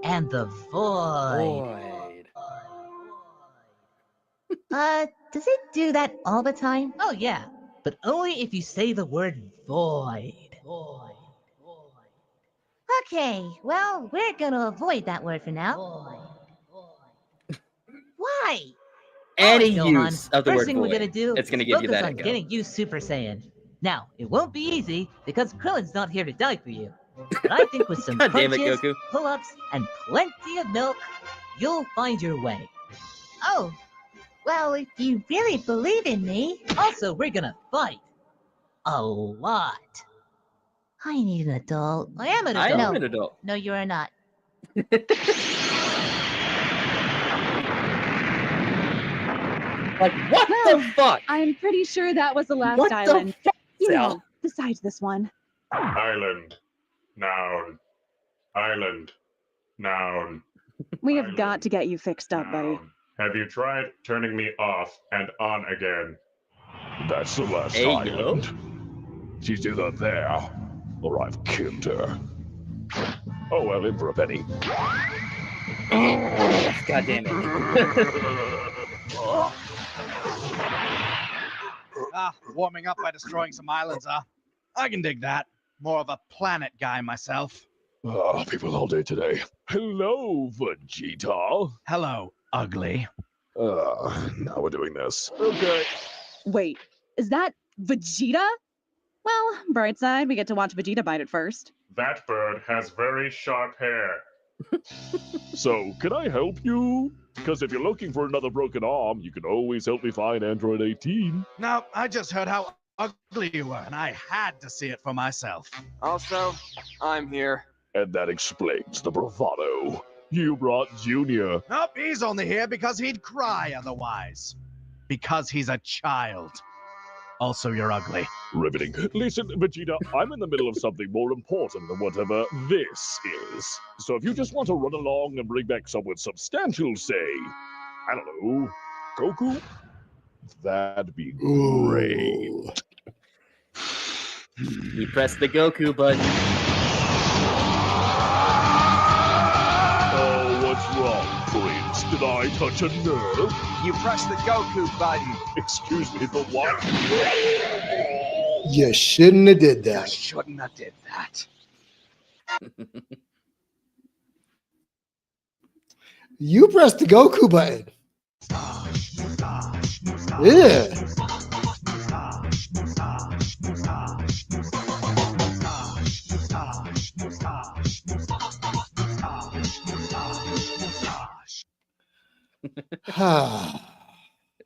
and the void. Does it do that all the time? Oh, yeah. But only if you say the word void. Okay, well, we're gonna avoid that word for now. Why? Any Alright, Gohan, use of the first word thing we're void, gonna do it's gonna is give you focus that on echo. getting you Super Saiyan. Now, it won't be easy because Krillin's not here to die for you. But I think with some God damn it, crunches, Goku. pull-ups, and plenty of milk, you'll find your way. Oh, well, if you really believe in me. Also, we're gonna fight. A lot. I need an adult. I am an I adult. am an adult. No, you are not. Like, what the fuck? I'm pretty sure that was the last What island. the fuck, You Cell? know, besides this one. Island. Noun. Island. Noun. We have got to get you fixed up, buddy. Have you tried turning me off and on again? That's the last Hey, island. She's either there, or I've killed her. Oh, well, in for a penny. God damn it. Warming up by destroying some islands, huh? I can dig that. More of a planet guy myself. People all day today. Hello, Vegeta. Hello, ugly. Now we're doing this. Okay. Wait, is that Vegeta? Well, bright side, we get to watch Vegeta bite it first. That bird has very sharp hair. So, can I help you? Because if you're looking for another broken arm, you can always help me find Android 18. No, I just heard how ugly you were, and I had to see it for myself. Also, I'm here. And that explains the bravado. You brought Junior. Nope, he's only here because he'd cry otherwise. Because he's a child. Also, you're ugly. Riveting. Listen, Vegeta, I'm in the middle of something more important than whatever this is. So if you just want to run along and bring back someone substantial, say, I don't know, Goku, that'd be great. You press the Goku button. Oh, what's wrong, Prince? Did I touch a nerve? You pressed the Goku button. Excuse me, the what? You shouldn't have did You that. shouldn't have did that. You pressed the Goku button. Yeah.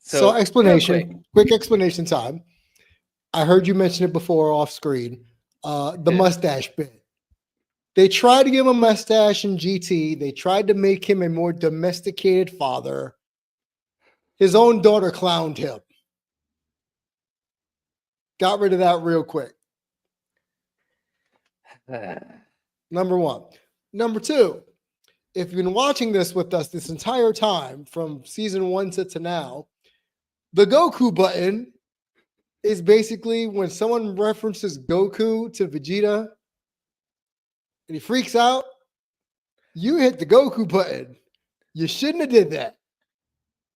So explanation, quick explanation time. I heard you mention it before off screen. The mustache bit. They tried to give him a mustache in GT. They tried to make him a more domesticated father. His own daughter clowned him. Got rid of that real quick. Number one. Number two, if you've been watching this with us this entire time, from season 1 to now, the Goku button is basically when someone references Goku to Vegeta and he freaks out, you hit the Goku button. You shouldn't have did that.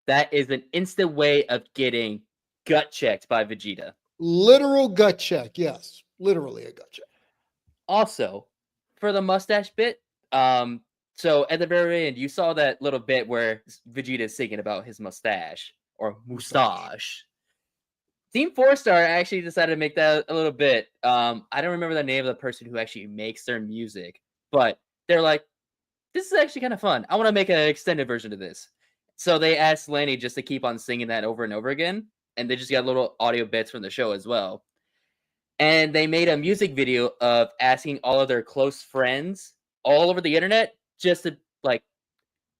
That is an instant way of getting gut checked by Vegeta. Literal gut check. Yes, literally a gut check. Also, for the mustache bit, so at the very end, you saw that little bit where Vegeta is singing about his mustache or mustache. Team 4-Star actually decided to make that a little bit. I don't remember the name of the person who actually makes their music, but they're like, this is actually kind of fun. I want to make an extended version of this. So they asked Lenny just to keep on singing that over and over again, and they just got little audio bits from the show as well. And they made a music video of asking all of their close friends all over the internet just to like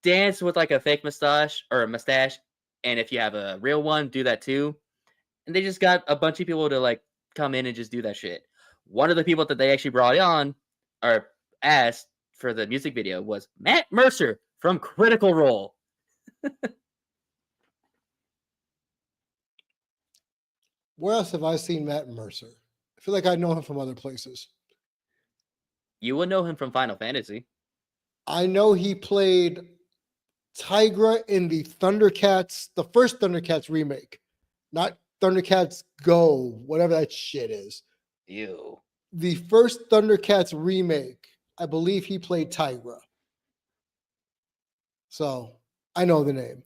dance with like a fake mustache or a mustache. And if you have a real one, do that too. And they just got a bunch of people to like come in and just do that shit. One of the people that they actually brought on or asked for the music video was Matt Mercer from Critical Role. Where else have I seen Matt Mercer? I feel like I know him from other places. You will know him from Final Fantasy. I know he played Tigra in the Thundercats, the first Thundercats remake, not Thundercats Go, whatever that shit is. Ew. The first Thundercats remake, I believe he played Tigra. So I know the name.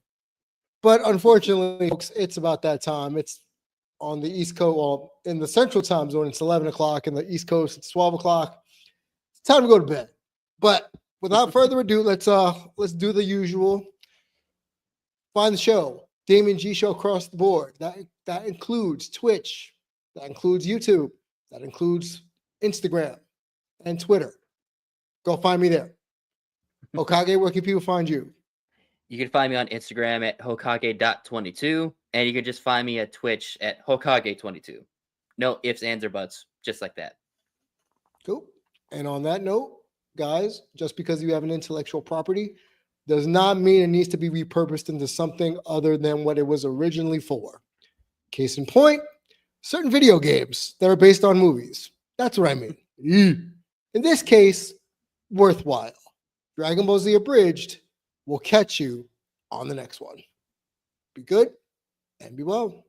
But unfortunately, folks, it's about that time. It's on the East Coast, well, in the Central Time Zone, it's 11 o'clock. In the East Coast, it's 12 o'clock. It's time to go to bed. But without further ado, let's do the usual. Find the show, Damien G Show across the board. That includes Twitch, that includes YouTube, that includes Instagram and Twitter. Go find me there. Hokage, where can people find you? You can find me on Instagram at hokage.22, and you can just find me at Twitch at hokage22. No ifs, ands, or buts, just like that. Cool. And on that note, guys, just because you have an intellectual property does not mean it needs to be repurposed into something other than what it was originally for. Case in point, certain video games that are based on movies. That's what I mean. In this case, worthwhile. Dragon Ball Z Abridged will catch you on the next one. Be good and be well.